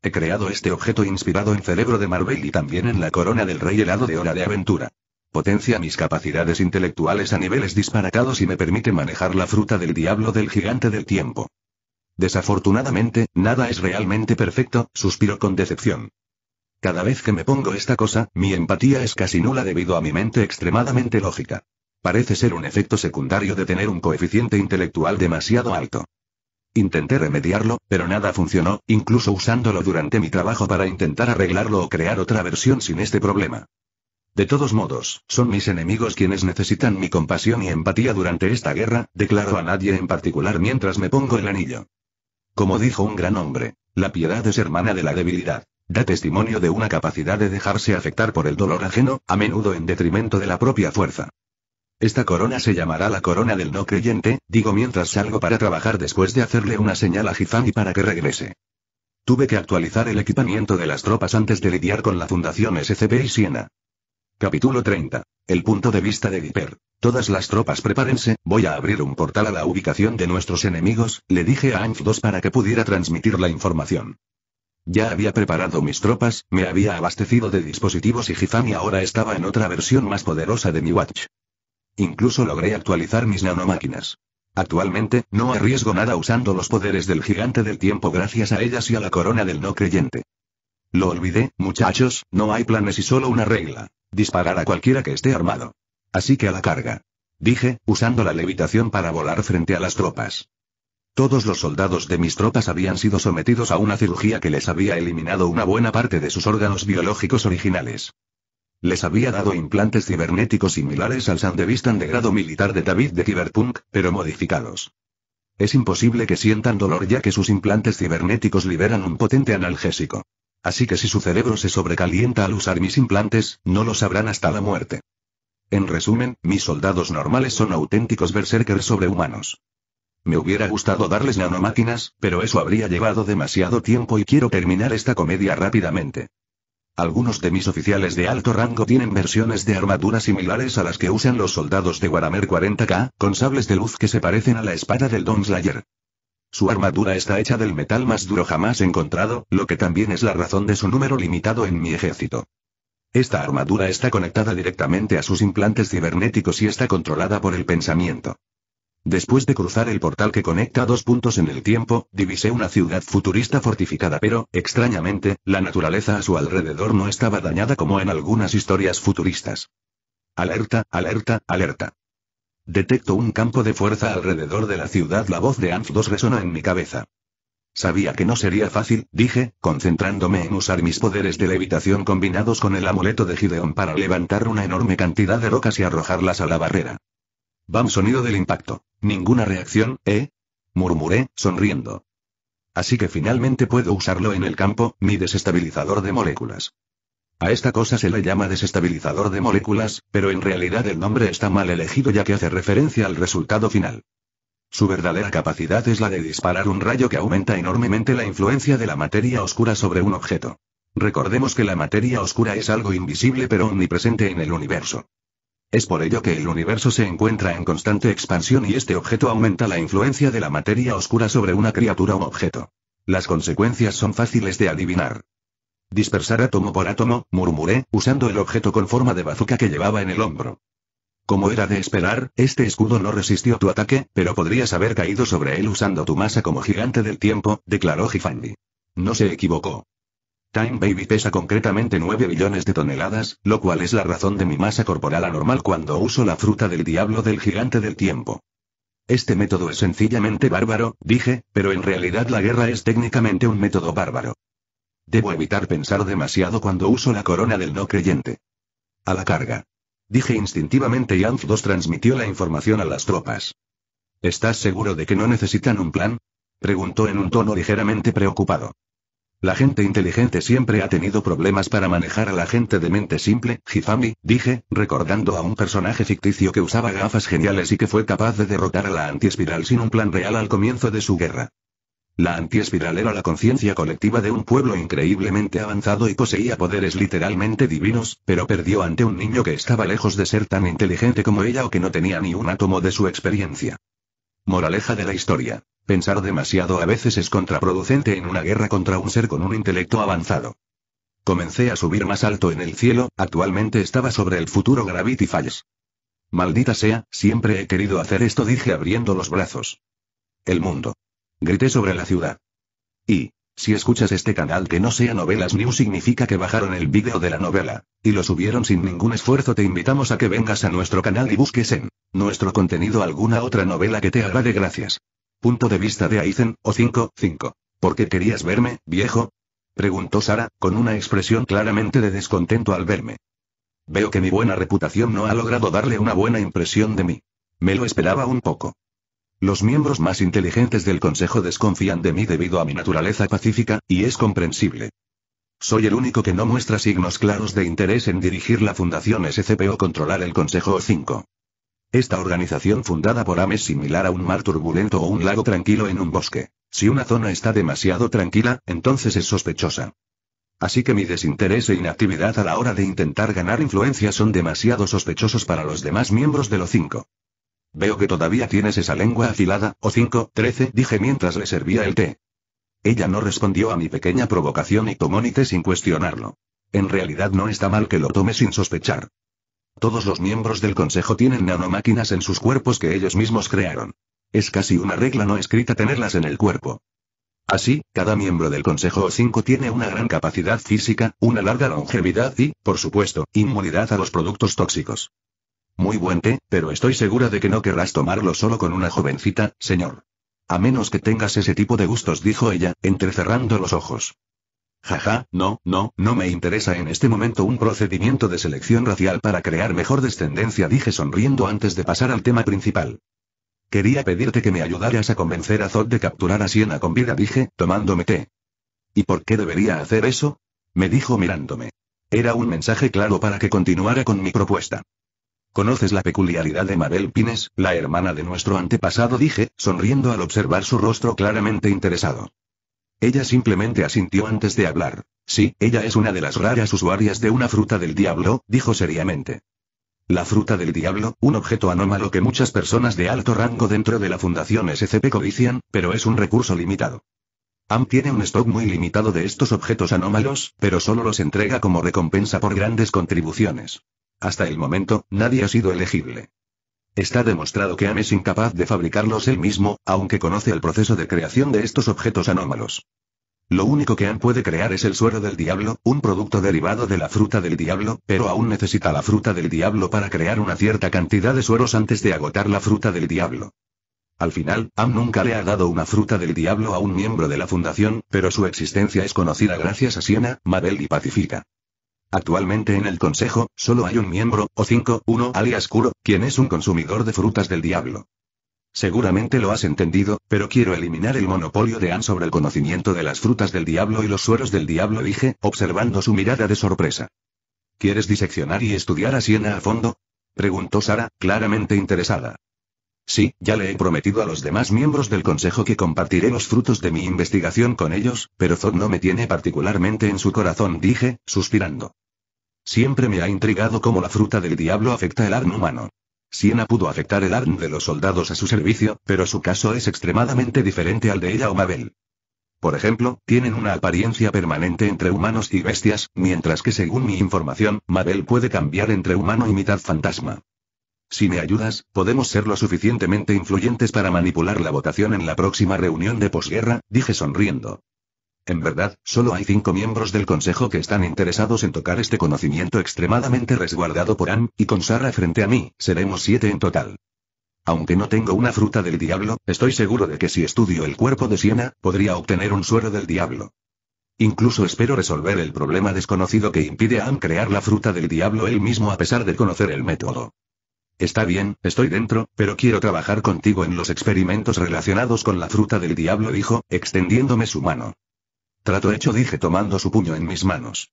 He creado este objeto inspirado en Cerebro de Marvel y también en la corona del Rey Helado de Hora de Aventura. Potencia mis capacidades intelectuales a niveles disparatados y me permite manejar la fruta del diablo del gigante del tiempo. Desafortunadamente, nada es realmente perfecto, suspiro con decepción. Cada vez que me pongo esta cosa, mi empatía es casi nula debido a mi mente extremadamente lógica. Parece ser un efecto secundario de tener un coeficiente intelectual demasiado alto. Intenté remediarlo, pero nada funcionó, incluso usándolo durante mi trabajo para intentar arreglarlo o crear otra versión sin este problema. De todos modos, son mis enemigos quienes necesitan mi compasión y empatía durante esta guerra, declaro a nadie en particular mientras me pongo el anillo. Como dijo un gran hombre, la piedad es hermana de la debilidad. Da testimonio de una capacidad de dejarse afectar por el dolor ajeno, a menudo en detrimento de la propia fuerza. Esta corona se llamará la corona del no creyente, digo mientras salgo para trabajar después de hacerle una señal a Hifami para que regrese. Tuve que actualizar el equipamiento de las tropas antes de lidiar con la Fundación SCP y Siena. Capítulo 30. El punto de vista de Viper. Todas las tropas prepárense, voy a abrir un portal a la ubicación de nuestros enemigos, le dije a ANF-2 para que pudiera transmitir la información. Ya había preparado mis tropas, me había abastecido de dispositivos y Hifami ahora estaba en otra versión más poderosa de mi Watch. Incluso logré actualizar mis nanomáquinas. Actualmente, no arriesgo nada usando los poderes del gigante del tiempo gracias a ellas y a la corona del no creyente. Lo olvidé, muchachos, no hay planes y solo una regla. Disparar a cualquiera que esté armado. Así que a la carga. Dije, usando la levitación para volar frente a las tropas. Todos los soldados de mis tropas habían sido sometidos a una cirugía que les había eliminado una buena parte de sus órganos biológicos originales. Les había dado implantes cibernéticos similares al Sandevistan de grado militar de David de Cyberpunk, pero modificados. Es imposible que sientan dolor ya que sus implantes cibernéticos liberan un potente analgésico. Así que si su cerebro se sobrecalienta al usar mis implantes, no lo sabrán hasta la muerte. En resumen, mis soldados normales son auténticos berserkers sobrehumanos. Me hubiera gustado darles nanomáquinas, pero eso habría llevado demasiado tiempo y quiero terminar esta comedia rápidamente. Algunos de mis oficiales de alto rango tienen versiones de armaduras similares a las que usan los soldados de Warhammer 40K, con sables de luz que se parecen a la espada del Dawnslayer. Su armadura está hecha del metal más duro jamás encontrado, lo que también es la razón de su número limitado en mi ejército. Esta armadura está conectada directamente a sus implantes cibernéticos y está controlada por el pensamiento. Después de cruzar el portal que conecta dos puntos en el tiempo, divisé una ciudad futurista fortificada pero, extrañamente, la naturaleza a su alrededor no estaba dañada como en algunas historias futuristas. Alerta, alerta, alerta. Detecto un campo de fuerza alrededor de la ciudad. La voz de ANF-2 resonó en mi cabeza. Sabía que no sería fácil, dije, concentrándome en usar mis poderes de levitación combinados con el amuleto de Gideon para levantar una enorme cantidad de rocas y arrojarlas a la barrera. Bam, sonido del impacto. Ninguna reacción, murmuré, sonriendo. Así que finalmente puedo usarlo en el campo, mi desestabilizador de moléculas. A esta cosa se le llama desestabilizador de moléculas, pero en realidad el nombre está mal elegido ya que hace referencia al resultado final. Su verdadera capacidad es la de disparar un rayo que aumenta enormemente la influencia de la materia oscura sobre un objeto. Recordemos que la materia oscura es algo invisible pero omnipresente en el universo. Es por ello que el universo se encuentra en constante expansión y este objeto aumenta la influencia de la materia oscura sobre una criatura o objeto. Las consecuencias son fáciles de adivinar. Dispersar átomo por átomo, murmuré, usando el objeto con forma de bazooka que llevaba en el hombro. Como era de esperar, este escudo no resistió tu ataque, pero podrías haber caído sobre él usando tu masa como gigante del tiempo, declaró Hifami. No se equivocó. Time Baby pesa concretamente 9 billones de toneladas, lo cual es la razón de mi masa corporal anormal cuando uso la fruta del diablo del gigante del tiempo. Este método es sencillamente bárbaro, dije, pero en realidad la guerra es técnicamente un método bárbaro. Debo evitar pensar demasiado cuando uso la corona del no creyente. A la carga. Dije instintivamente y ANF-2 transmitió la información a las tropas. ¿Estás seguro de que no necesitan un plan?, preguntó en un tono ligeramente preocupado. La gente inteligente siempre ha tenido problemas para manejar a la gente de mente simple, Hifami, dije, recordando a un personaje ficticio que usaba gafas geniales y que fue capaz de derrotar a la antiespiral sin un plan real al comienzo de su guerra. La antiespiral era la conciencia colectiva de un pueblo increíblemente avanzado y poseía poderes literalmente divinos, pero perdió ante un niño que estaba lejos de ser tan inteligente como ella o que no tenía ni un átomo de su experiencia. Moraleja de la historia. Pensar demasiado a veces es contraproducente en una guerra contra un ser con un intelecto avanzado. Comencé a subir más alto en el cielo, actualmente estaba sobre el futuro Gravity Falls. Maldita sea, siempre he querido hacer esto, dije abriendo los brazos. El mundo. Grité sobre la ciudad. Y, si escuchas este canal que no sea Novelas News significa que bajaron el vídeo de la novela, y lo subieron sin ningún esfuerzo. Te invitamos a que vengas a nuestro canal y busques en nuestro contenido alguna otra novela que te agrade. Gracias. Punto de vista de Aizen, o 5. ¿Por qué querías verme, viejo?, preguntó Sara, con una expresión claramente de descontento al verme. Veo que mi buena reputación no ha logrado darle una buena impresión de mí. Me lo esperaba un poco. Los miembros más inteligentes del Consejo desconfían de mí debido a mi naturaleza pacífica, y es comprensible. Soy el único que no muestra signos claros de interés en dirigir la Fundación SCP o controlar el Consejo O5. Esta organización fundada por AM es similar a un mar turbulento o un lago tranquilo en un bosque. Si una zona está demasiado tranquila, entonces es sospechosa. Así que mi desinterés e inactividad a la hora de intentar ganar influencia son demasiado sospechosos para los demás miembros del O5. Veo que todavía tienes esa lengua afilada, O5-13, dije mientras le servía el té. Ella no respondió a mi pequeña provocación y tomó mi té sin cuestionarlo. En realidad no está mal que lo tome sin sospechar. Todos los miembros del consejo tienen nanomáquinas en sus cuerpos que ellos mismos crearon. Es casi una regla no escrita tenerlas en el cuerpo. Así, cada miembro del Consejo O5 tiene una gran capacidad física, una larga longevidad y, por supuesto, inmunidad a los productos tóxicos. Muy buen té, pero estoy segura de que no querrás tomarlo solo con una jovencita, señor. A menos que tengas ese tipo de gustos, dijo ella, entrecerrando los ojos. Jaja, no me interesa en este momento un procedimiento de selección racial para crear mejor descendencia, dije sonriendo antes de pasar al tema principal. Quería pedirte que me ayudaras a convencer a Zod de capturar a Sienna con vida, dije, tomándome té. ¿Y por qué debería hacer eso? Me dijo mirándome. Era un mensaje claro para que continuara con mi propuesta. ¿Conoces la peculiaridad de Mabel Pines, la hermana de nuestro antepasado?, dije, sonriendo al observar su rostro claramente interesado. Ella simplemente asintió antes de hablar. Sí, ella es una de las raras usuarias de una fruta del diablo, dijo seriamente. La fruta del diablo, un objeto anómalo que muchas personas de alto rango dentro de la Fundación SCP codician, pero es un recurso limitado. AM tiene un stock muy limitado de estos objetos anómalos, pero solo los entrega como recompensa por grandes contribuciones. Hasta el momento, nadie ha sido elegible. Está demostrado que AM es incapaz de fabricarlos él mismo, aunque conoce el proceso de creación de estos objetos anómalos. Lo único que AM puede crear es el suero del diablo, un producto derivado de la fruta del diablo, pero aún necesita la fruta del diablo para crear una cierta cantidad de sueros antes de agotar la fruta del diablo. Al final, AM nunca le ha dado una fruta del diablo a un miembro de la fundación, pero su existencia es conocida gracias a Sienna, Mabel y Pacifica. Actualmente en el consejo, solo hay un miembro, O5-1 alias Kuro, quien es un consumidor de frutas del diablo. Seguramente lo has entendido, pero quiero eliminar el monopolio de Anne sobre el conocimiento de las frutas del diablo y los sueros del diablo, dije, observando su mirada de sorpresa. ¿Quieres diseccionar y estudiar a Sienna a fondo?, preguntó Sara, claramente interesada. Sí, ya le he prometido a los demás miembros del consejo que compartiré los frutos de mi investigación con ellos, pero Zod no me tiene particularmente en su corazón, dije, suspirando. Siempre me ha intrigado cómo la fruta del diablo afecta el ADN humano. Sienna pudo afectar el ADN de los soldados a su servicio, pero su caso es extremadamente diferente al de ella o Mabel. Por ejemplo, tienen una apariencia permanente entre humanos y bestias, mientras que según mi información, Mabel puede cambiar entre humano y mitad fantasma. Si me ayudas, podemos ser lo suficientemente influyentes para manipular la votación en la próxima reunión de posguerra, dije sonriendo. En verdad, solo hay 5 miembros del consejo que están interesados en tocar este conocimiento extremadamente resguardado por Anne, y con Sara frente a mí, seremos 7 en total. Aunque no tengo una fruta del diablo, estoy seguro de que si estudio el cuerpo de Sienna, podría obtener un suero del diablo. Incluso espero resolver el problema desconocido que impide a Anne crear la fruta del diablo él mismo a pesar de conocer el método. Está bien, estoy dentro, pero quiero trabajar contigo en los experimentos relacionados con la fruta del diablo, dijo, extendiéndome su mano. Trato hecho, dije tomando su puño en mis manos.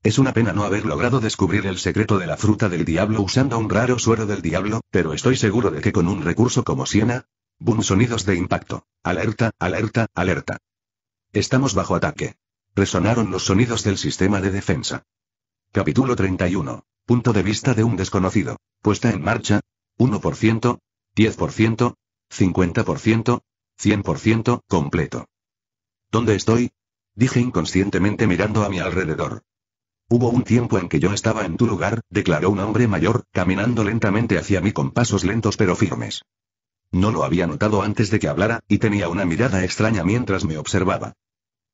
Es una pena no haber logrado descubrir el secreto de la fruta del diablo usando un raro suero del diablo, pero estoy seguro de que con un recurso como Sienna... Boom, sonidos de impacto. Alerta, alerta, alerta. Estamos bajo ataque. Resonaron los sonidos del sistema de defensa. Capítulo 31. Punto de vista de un desconocido. Puesta en marcha. 1%, 10%, 50%, 100%, completo. ¿Dónde estoy?, dije inconscientemente mirando a mi alrededor. Hubo un tiempo en que yo estaba en tu lugar, declaró un hombre mayor, caminando lentamente hacia mí con pasos lentos pero firmes. No lo había notado antes de que hablara, y tenía una mirada extraña mientras me observaba.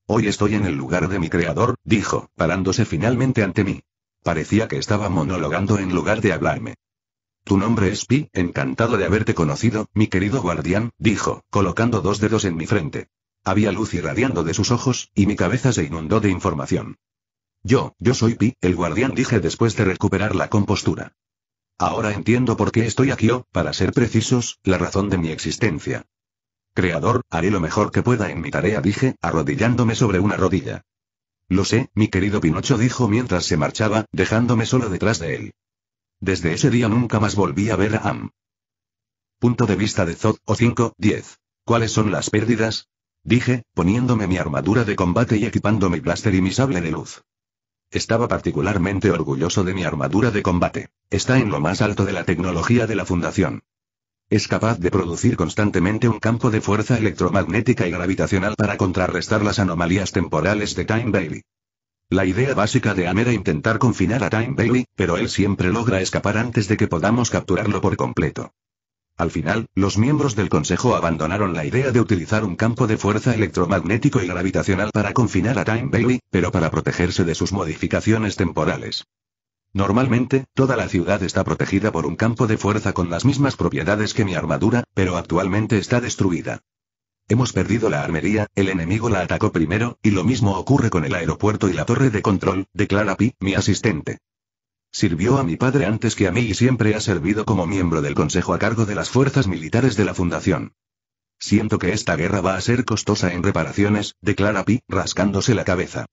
Hoy estoy en el lugar de mi creador, dijo, parándose finalmente ante mí. Parecía que estaba monologando en lugar de hablarme. Tu nombre es Pi, encantado de haberte conocido, mi querido guardián, dijo, colocando 2 dedos en mi frente. Había luz irradiando de sus ojos, y mi cabeza se inundó de información. Yo soy Pi, el guardián, dije después de recuperar la compostura. Ahora entiendo por qué estoy aquí o, para ser precisos, la razón de mi existencia. Creador, haré lo mejor que pueda en mi tarea, dije, arrodillándome sobre una rodilla. Lo sé, mi querido Pinocho, dijo mientras se marchaba, dejándome solo detrás de él. Desde ese día nunca más volví a ver a Am. Punto de vista de Zod, o 5:10. ¿Cuáles son las pérdidas? Dije, poniéndome mi armadura de combate y equipando mi blaster y mi sable de luz. Estaba particularmente orgulloso de mi armadura de combate. Está en lo más alto de la tecnología de la Fundación. Es capaz de producir constantemente un campo de fuerza electromagnética y gravitacional para contrarrestar las anomalías temporales de Time Bailey. La idea básica de Am era intentar confinar a Time Bailey, pero él siempre logra escapar antes de que podamos capturarlo por completo. Al final, los miembros del Consejo abandonaron la idea de utilizar un campo de fuerza electromagnético y gravitacional para confinar a Time Bailey, pero para protegerse de sus modificaciones temporales. Normalmente, toda la ciudad está protegida por un campo de fuerza con las mismas propiedades que mi armadura, pero actualmente está destruida. Hemos perdido la armería, el enemigo la atacó primero, y lo mismo ocurre con el aeropuerto y la torre de control, declara Pi, mi asistente. Sirvió a mi padre antes que a mí y siempre ha servido como miembro del consejo a cargo de las fuerzas militares de la Fundación. Siento que esta guerra va a ser costosa en reparaciones, declara Pi, rascándose la cabeza.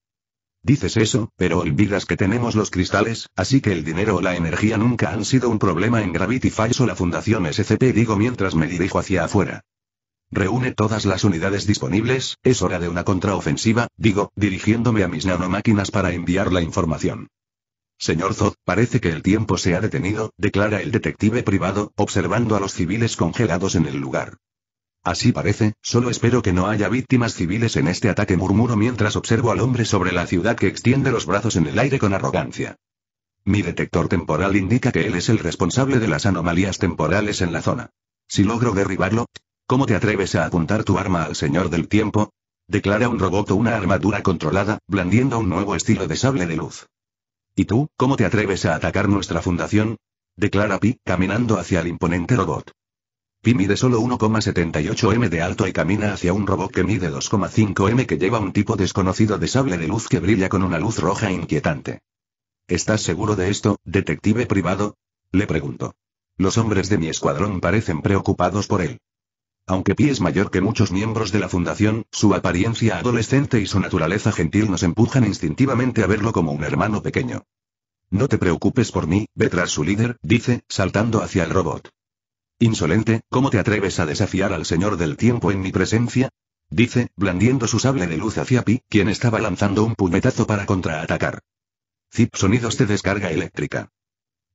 Dices eso, pero olvidas que tenemos los cristales, así que el dinero o la energía nunca han sido un problema en Gravity Falls o la Fundación SCP, digo mientras me dirijo hacia afuera. Reúne todas las unidades disponibles, es hora de una contraofensiva, digo, dirigiéndome a mis nanomáquinas para enviar la información. Señor Zod, parece que el tiempo se ha detenido, declara el detective privado, observando a los civiles congelados en el lugar. Así parece, solo espero que no haya víctimas civiles en este ataque, murmuro mientras observo al hombre sobre la ciudad que extiende los brazos en el aire con arrogancia. Mi detector temporal indica que él es el responsable de las anomalías temporales en la zona. Si logro derribarlo, ¿cómo te atreves a apuntar tu arma al Señor del Tiempo? Declara un robot o una armadura controlada, blandiendo un nuevo estilo de sable de luz. ¿Y tú, cómo te atreves a atacar nuestra fundación? Declara Pi, caminando hacia el imponente robot. Pi mide solo 1,78 m de alto y camina hacia un robot que mide 2,5 m que lleva un tipo desconocido de sable de luz que brilla con una luz roja inquietante. ¿Estás seguro de esto, detective privado? Le pregunto. Los hombres de mi escuadrón parecen preocupados por él. Aunque Pi es mayor que muchos miembros de la Fundación, su apariencia adolescente y su naturaleza gentil nos empujan instintivamente a verlo como un hermano pequeño. No te preocupes por mí, ve tras su líder, dice, saltando hacia el robot. Insolente, ¿cómo te atreves a desafiar al Señor del Tiempo en mi presencia? Dice, blandiendo su sable de luz hacia Pi, quien estaba lanzando un puñetazo para contraatacar. Zip, sonidos de descarga eléctrica.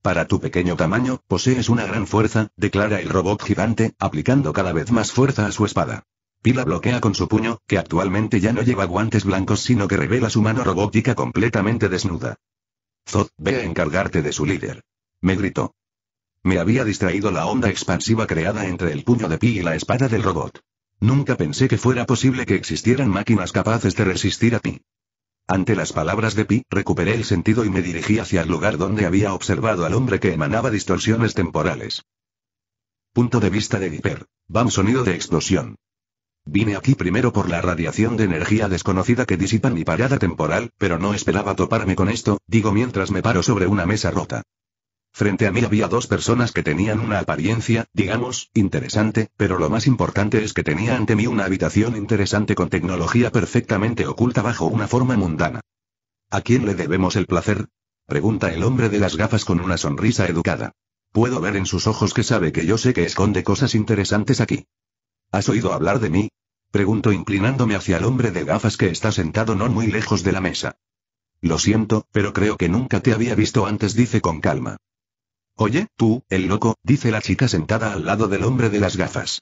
Para tu pequeño tamaño, posees una gran fuerza, declara el robot gigante, aplicando cada vez más fuerza a su espada. Pi la bloquea con su puño, que actualmente ya no lleva guantes blancos sino que revela su mano robótica completamente desnuda. Zod, ve a encargarte de su líder. Me gritó. Me había distraído la onda expansiva creada entre el puño de Pi y la espada del robot. Nunca pensé que fuera posible que existieran máquinas capaces de resistir a Pi. Ante las palabras de Pi, recuperé el sentido y me dirigí hacia el lugar donde había observado al hombre que emanaba distorsiones temporales. Punto de vista de Viper. Bam, sonido de explosión. Vine aquí primero por la radiación de energía desconocida que disipa mi parada temporal, pero no esperaba toparme con esto, digo mientras me paro sobre una mesa rota. Frente a mí había dos personas que tenían una apariencia, digamos, interesante, pero lo más importante es que tenía ante mí una habitación interesante con tecnología perfectamente oculta bajo una forma mundana. ¿A quién le debemos el placer? Pregunta el hombre de las gafas con una sonrisa educada. Puedo ver en sus ojos que sabe que yo sé que esconde cosas interesantes aquí. ¿Has oído hablar de mí? Pregunto inclinándome hacia el hombre de gafas que está sentado no muy lejos de la mesa. Lo siento, pero creo que nunca te había visto antes, dice con calma. Oye, tú, el loco, dice la chica sentada al lado del hombre de las gafas.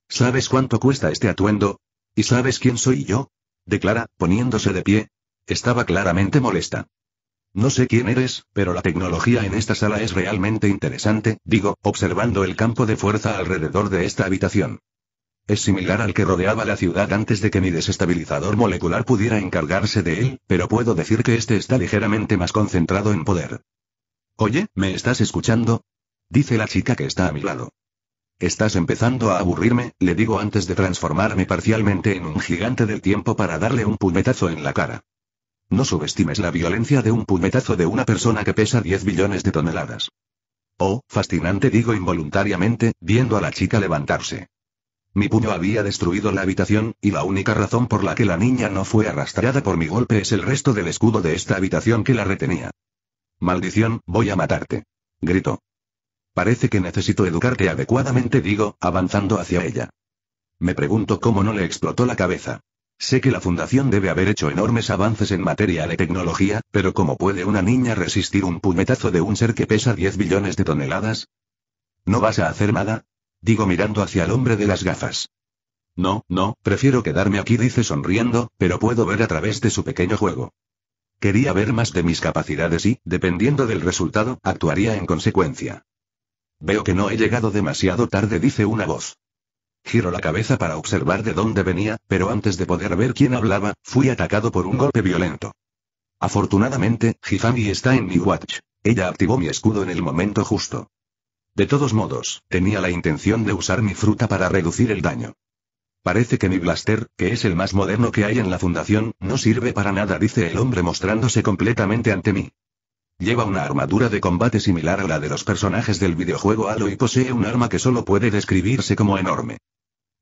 ¿Sabes cuánto cuesta este atuendo? ¿Y sabes quién soy yo? Declara, poniéndose de pie. Estaba claramente molesta. No sé quién eres, pero la tecnología en esta sala es realmente interesante, digo, observando el campo de fuerza alrededor de esta habitación. Es similar al que rodeaba la ciudad antes de que mi desestabilizador molecular pudiera encargarse de él, pero puedo decir que este está ligeramente más concentrado en poder. Oye, ¿me estás escuchando? Dice la chica que está a mi lado. Estás empezando a aburrirme, le digo antes de transformarme parcialmente en un gigante del tiempo para darle un puñetazo en la cara. No subestimes la violencia de un puñetazo de una persona que pesa 10 billones de toneladas. Oh, fascinante, digo involuntariamente, viendo a la chica levantarse. Mi puño había destruido la habitación, y la única razón por la que la niña no fue arrastrada por mi golpe es el resto del escudo de esta habitación que la retenía. Maldición, voy a matarte. Gritó. Parece que necesito educarte adecuadamente, digo, avanzando hacia ella. Me pregunto cómo no le explotó la cabeza. Sé que la fundación debe haber hecho enormes avances en materia de tecnología, pero ¿cómo puede una niña resistir un puñetazo de un ser que pesa 10 billones de toneladas? ¿No vas a hacer nada? Digo mirando hacia el hombre de las gafas. No, prefiero quedarme aquí, dice sonriendo, pero puedo ver a través de su pequeño juego. Quería ver más de mis capacidades y, dependiendo del resultado, actuaría en consecuencia. Veo que no he llegado demasiado tarde, dice una voz. Giro la cabeza para observar de dónde venía, pero antes de poder ver quién hablaba, fui atacado por un golpe violento. Afortunadamente, Hifami está en mi watch. Ella activó mi escudo en el momento justo. De todos modos, tenía la intención de usar mi fruta para reducir el daño. Parece que mi blaster, que es el más moderno que hay en la fundación, no sirve para nada, dice el hombre mostrándose completamente ante mí. Lleva una armadura de combate similar a la de los personajes del videojuego Halo y posee un arma que solo puede describirse como enorme.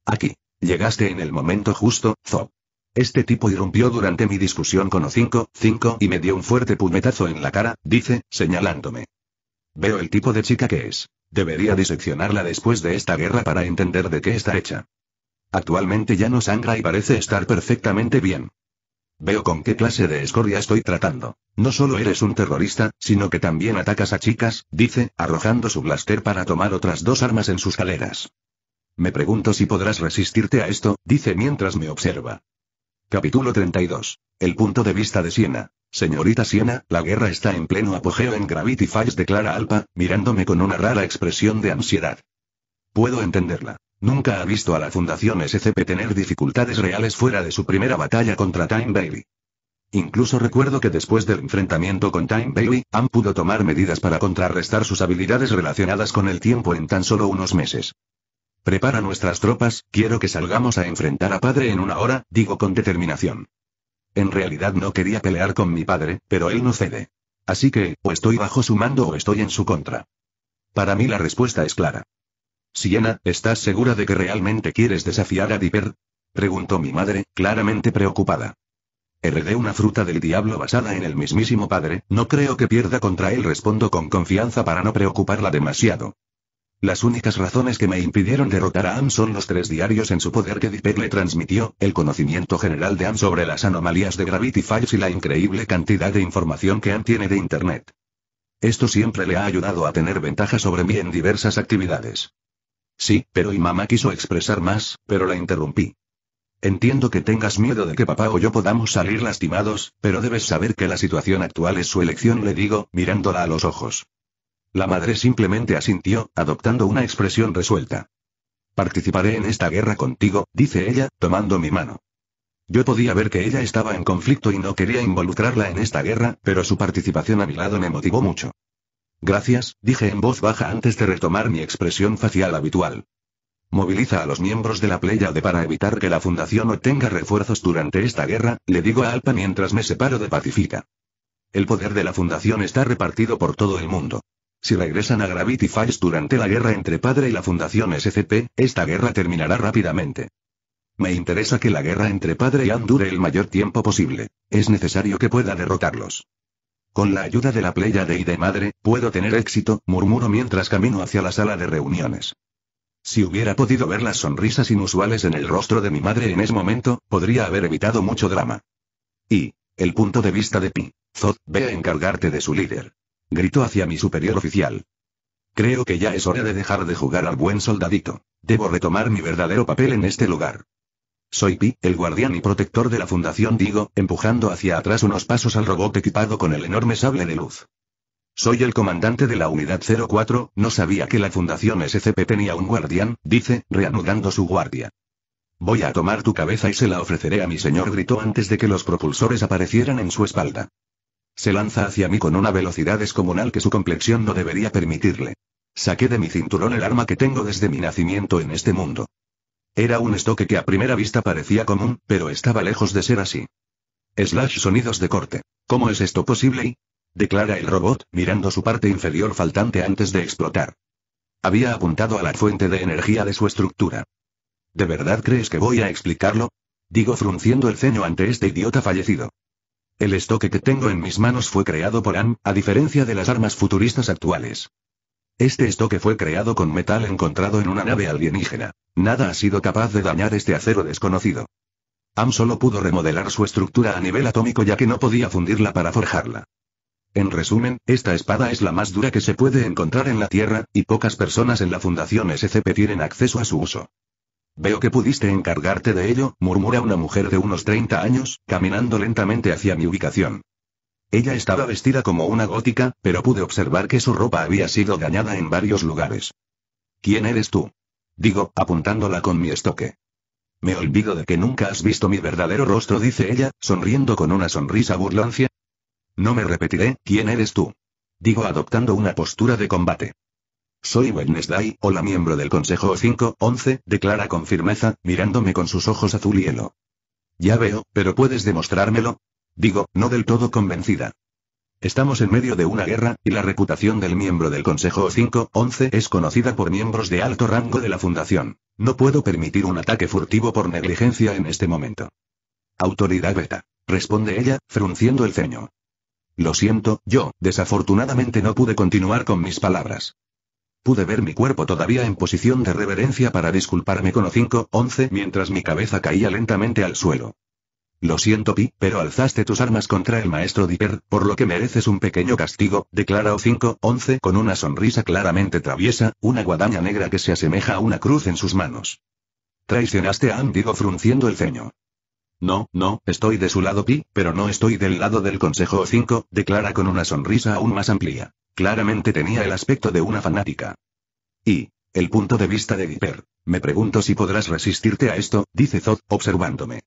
Aquí. Llegaste en el momento justo, Zo. Este tipo irrumpió durante mi discusión con O5 y me dio un fuerte puñetazo en la cara, dice, señalándome. Veo el tipo de chica que es. Debería diseccionarla después de esta guerra para entender de qué está hecha. Actualmente ya no sangra y parece estar perfectamente bien. Veo con qué clase de escoria estoy tratando. No solo eres un terrorista, sino que también atacas a chicas, dice, arrojando su blaster para tomar otras dos armas en sus caleras. Me pregunto si podrás resistirte a esto, dice mientras me observa. Capítulo 32. El punto de vista de Siena. Señorita Siena, la guerra está en pleno apogeo en Gravity Falls, declara Alpa, mirándome con una rara expresión de ansiedad. Puedo entenderla. Nunca ha visto a la Fundación SCP tener dificultades reales fuera de su primera batalla contra Time Bailey. Incluso recuerdo que después del enfrentamiento con Time Bailey, Ann pudo tomar medidas para contrarrestar sus habilidades relacionadas con el tiempo en tan solo unos meses. Prepara nuestras tropas, quiero que salgamos a enfrentar a padre en una hora, digo con determinación. En realidad no quería pelear con mi padre, pero él no cede. Así que, o estoy bajo su mando o estoy en su contra. Para mí la respuesta es clara. Siena, ¿estás segura de que realmente quieres desafiar a Dipper? Preguntó mi madre, claramente preocupada. Heredé una fruta del diablo basada en el mismísimo padre, no creo que pierda contra él, respondo con confianza para no preocuparla demasiado. Las únicas razones que me impidieron derrotar a Ann son los 3 diarios en su poder que Dipper le transmitió, el conocimiento general de Ann sobre las anomalías de Gravity Falls y la increíble cantidad de información que Ann tiene de Internet. Esto siempre le ha ayudado a tener ventaja sobre mí en diversas actividades. Sí, pero y mamá quiso expresar más, pero la interrumpí. Entiendo que tengas miedo de que papá o yo podamos salir lastimados, pero debes saber que la situación actual es su elección, le digo, mirándola a los ojos. La madre simplemente asintió, adoptando una expresión resuelta. Participaré en esta guerra contigo, dice ella, tomando mi mano. Yo podía ver que ella estaba en conflicto y no quería involucrarla en esta guerra, pero su participación a mi lado me motivó mucho. Gracias, dije en voz baja antes de retomar mi expresión facial habitual. Moviliza a los miembros de la Pléyade para evitar que la Fundación obtenga refuerzos durante esta guerra, le digo a Alpa mientras me separo de Pacifica. El poder de la Fundación está repartido por todo el mundo. Si regresan a Gravity Falls durante la guerra entre padre y la Fundación SCP, esta guerra terminará rápidamente. Me interesa que la guerra entre padre y Ann dure el mayor tiempo posible. Es necesario que pueda derrotarlos. Con la ayuda de la Pléyade y de madre, puedo tener éxito, murmuro mientras camino hacia la sala de reuniones. Si hubiera podido ver las sonrisas inusuales en el rostro de mi madre en ese momento, podría haber evitado mucho drama. Y, el punto de vista de Pi. Zod, ve a encargarte de su líder. Gritó hacia mi superior oficial. Creo que ya es hora de dejar de jugar al buen soldadito. Debo retomar mi verdadero papel en este lugar. Soy Pi, el guardián y protector de la Fundación, digo, empujando hacia atrás unos pasos al robot equipado con el enorme sable de luz. Soy el comandante de la Unidad 04, no sabía que la Fundación SCP tenía un guardián, dice, reanudando su guardia. Voy a tomar tu cabeza y se la ofreceré a mi señor, gritó antes de que los propulsores aparecieran en su espalda. Se lanza hacia mí con una velocidad descomunal que su complexión no debería permitirle. Saqué de mi cinturón el arma que tengo desde mi nacimiento en este mundo. Era un estoque que a primera vista parecía común, pero estaba lejos de ser así. Sonidos de corte. ¿Cómo es esto posible? declara el robot, mirando su parte inferior faltante antes de explotar. Había apuntado a la fuente de energía de su estructura. ¿De verdad crees que voy a explicarlo? Digo frunciendo el ceño ante este idiota fallecido. El estoque que tengo en mis manos fue creado por AM, a diferencia de las armas futuristas actuales. Este estoque fue creado con metal encontrado en una nave alienígena. Nada ha sido capaz de dañar este acero desconocido. AM solo pudo remodelar su estructura a nivel atómico ya que no podía fundirla para forjarla. En resumen, esta espada es la más dura que se puede encontrar en la Tierra, y pocas personas en la Fundación SCP tienen acceso a su uso. Veo que pudiste encargarte de ello, murmura una mujer de unos 30 años, caminando lentamente hacia mi ubicación. Ella estaba vestida como una gótica, pero pude observar que su ropa había sido dañada en varios lugares. ¿Quién eres tú? Digo, apuntándola con mi estoque. Me olvido de que nunca has visto mi verdadero rostro, dice ella, sonriendo con una sonrisa burlancia. No me repetiré, ¿quién eres tú? Digo adoptando una postura de combate. Soy Wednesday, o la miembro del Consejo 511, declara con firmeza, mirándome con sus ojos azul hielo. Ya veo, pero ¿puedes demostrármelo? Digo, no del todo convencida. Estamos en medio de una guerra, y la reputación del miembro del Consejo 511 es conocida por miembros de alto rango de la Fundación. No puedo permitir un ataque furtivo por negligencia en este momento. Autoridad Beta, responde ella, frunciendo el ceño. Lo siento, yo, desafortunadamente no pude continuar con mis palabras. Pude ver mi cuerpo todavía en posición de reverencia para disculparme con O511 mientras mi cabeza caía lentamente al suelo. Lo siento Pi, pero alzaste tus armas contra el maestro Dipper, por lo que mereces un pequeño castigo, declara O511 con una sonrisa claramente traviesa, una guadaña negra que se asemeja a una cruz en sus manos. Traicionaste a Am, digo frunciendo el ceño. No, estoy de su lado Pi, pero no estoy del lado del Consejo 5, declara con una sonrisa aún más amplia. Claramente tenía el aspecto de una fanática. Y, el punto de vista de Dipper. Me pregunto si podrás resistirte a esto, dice Zod, observándome.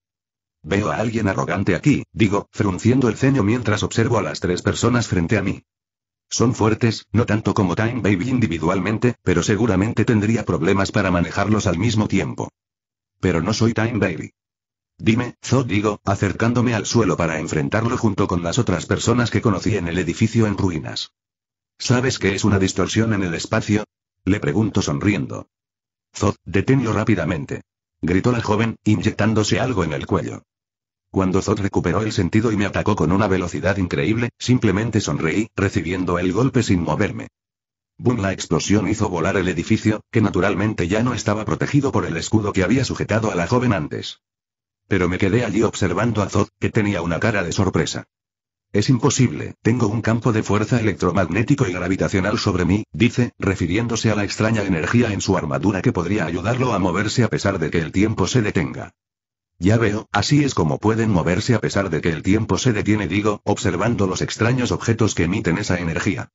Veo a alguien arrogante aquí, digo, frunciendo el ceño mientras observo a las 3 personas frente a mí. Son fuertes, no tanto como Time Baby individualmente, pero seguramente tendría problemas para manejarlos al mismo tiempo. Pero no soy Time Baby. Dime, Zod, digo, acercándome al suelo para enfrentarlo junto con las otras personas que conocí en el edificio en ruinas. ¿Sabes qué es una distorsión en el espacio? Le pregunto sonriendo. Zod, deténlo rápidamente. Gritó la joven, inyectándose algo en el cuello. Cuando Zod recuperó el sentido y me atacó con una velocidad increíble, simplemente sonreí, recibiendo el golpe sin moverme. Boom, la explosión hizo volar el edificio, que naturalmente ya no estaba protegido por el escudo que había sujetado a la joven antes. Pero me quedé allí observando a Zod, que tenía una cara de sorpresa. Es imposible, tengo un campo de fuerza electromagnético y gravitacional sobre mí, dice, refiriéndose a la extraña energía en su armadura que podría ayudarlo a moverse a pesar de que el tiempo se detenga. Ya veo, así es como pueden moverse a pesar de que el tiempo se detiene, digo, observando los extraños objetos que emiten esa energía.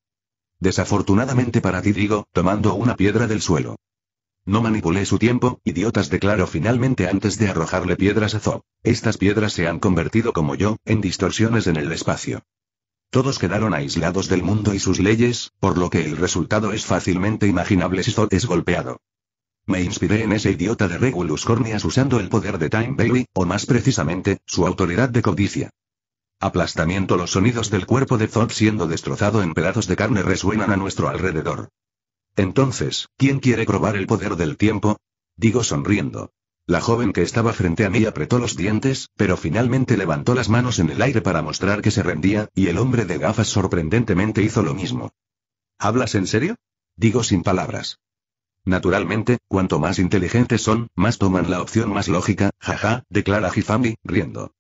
Desafortunadamente para ti, digo, tomando una piedra del suelo. No manipulé su tiempo, idiotas, declaró finalmente antes de arrojarle piedras a Zod. Estas piedras se han convertido como yo, en distorsiones en el espacio. Todos quedaron aislados del mundo y sus leyes, por lo que el resultado es fácilmente imaginable si Zod es golpeado. Me inspiré en ese idiota de Regulus Corneas usando el poder de Time Baby, o más precisamente, su autoridad de codicia. Aplastamiento. Los sonidos del cuerpo de Zod siendo destrozado en pedazos de carne resuenan a nuestro alrededor. Entonces, ¿quién quiere probar el poder del tiempo? Digo sonriendo. La joven que estaba frente a mí apretó los dientes, pero finalmente levantó las manos en el aire para mostrar que se rendía, y el hombre de gafas sorprendentemente hizo lo mismo. ¿Hablas en serio? Digo sin palabras. Naturalmente, cuanto más inteligentes son, más toman la opción más lógica, jaja, declara Hifami, riendo.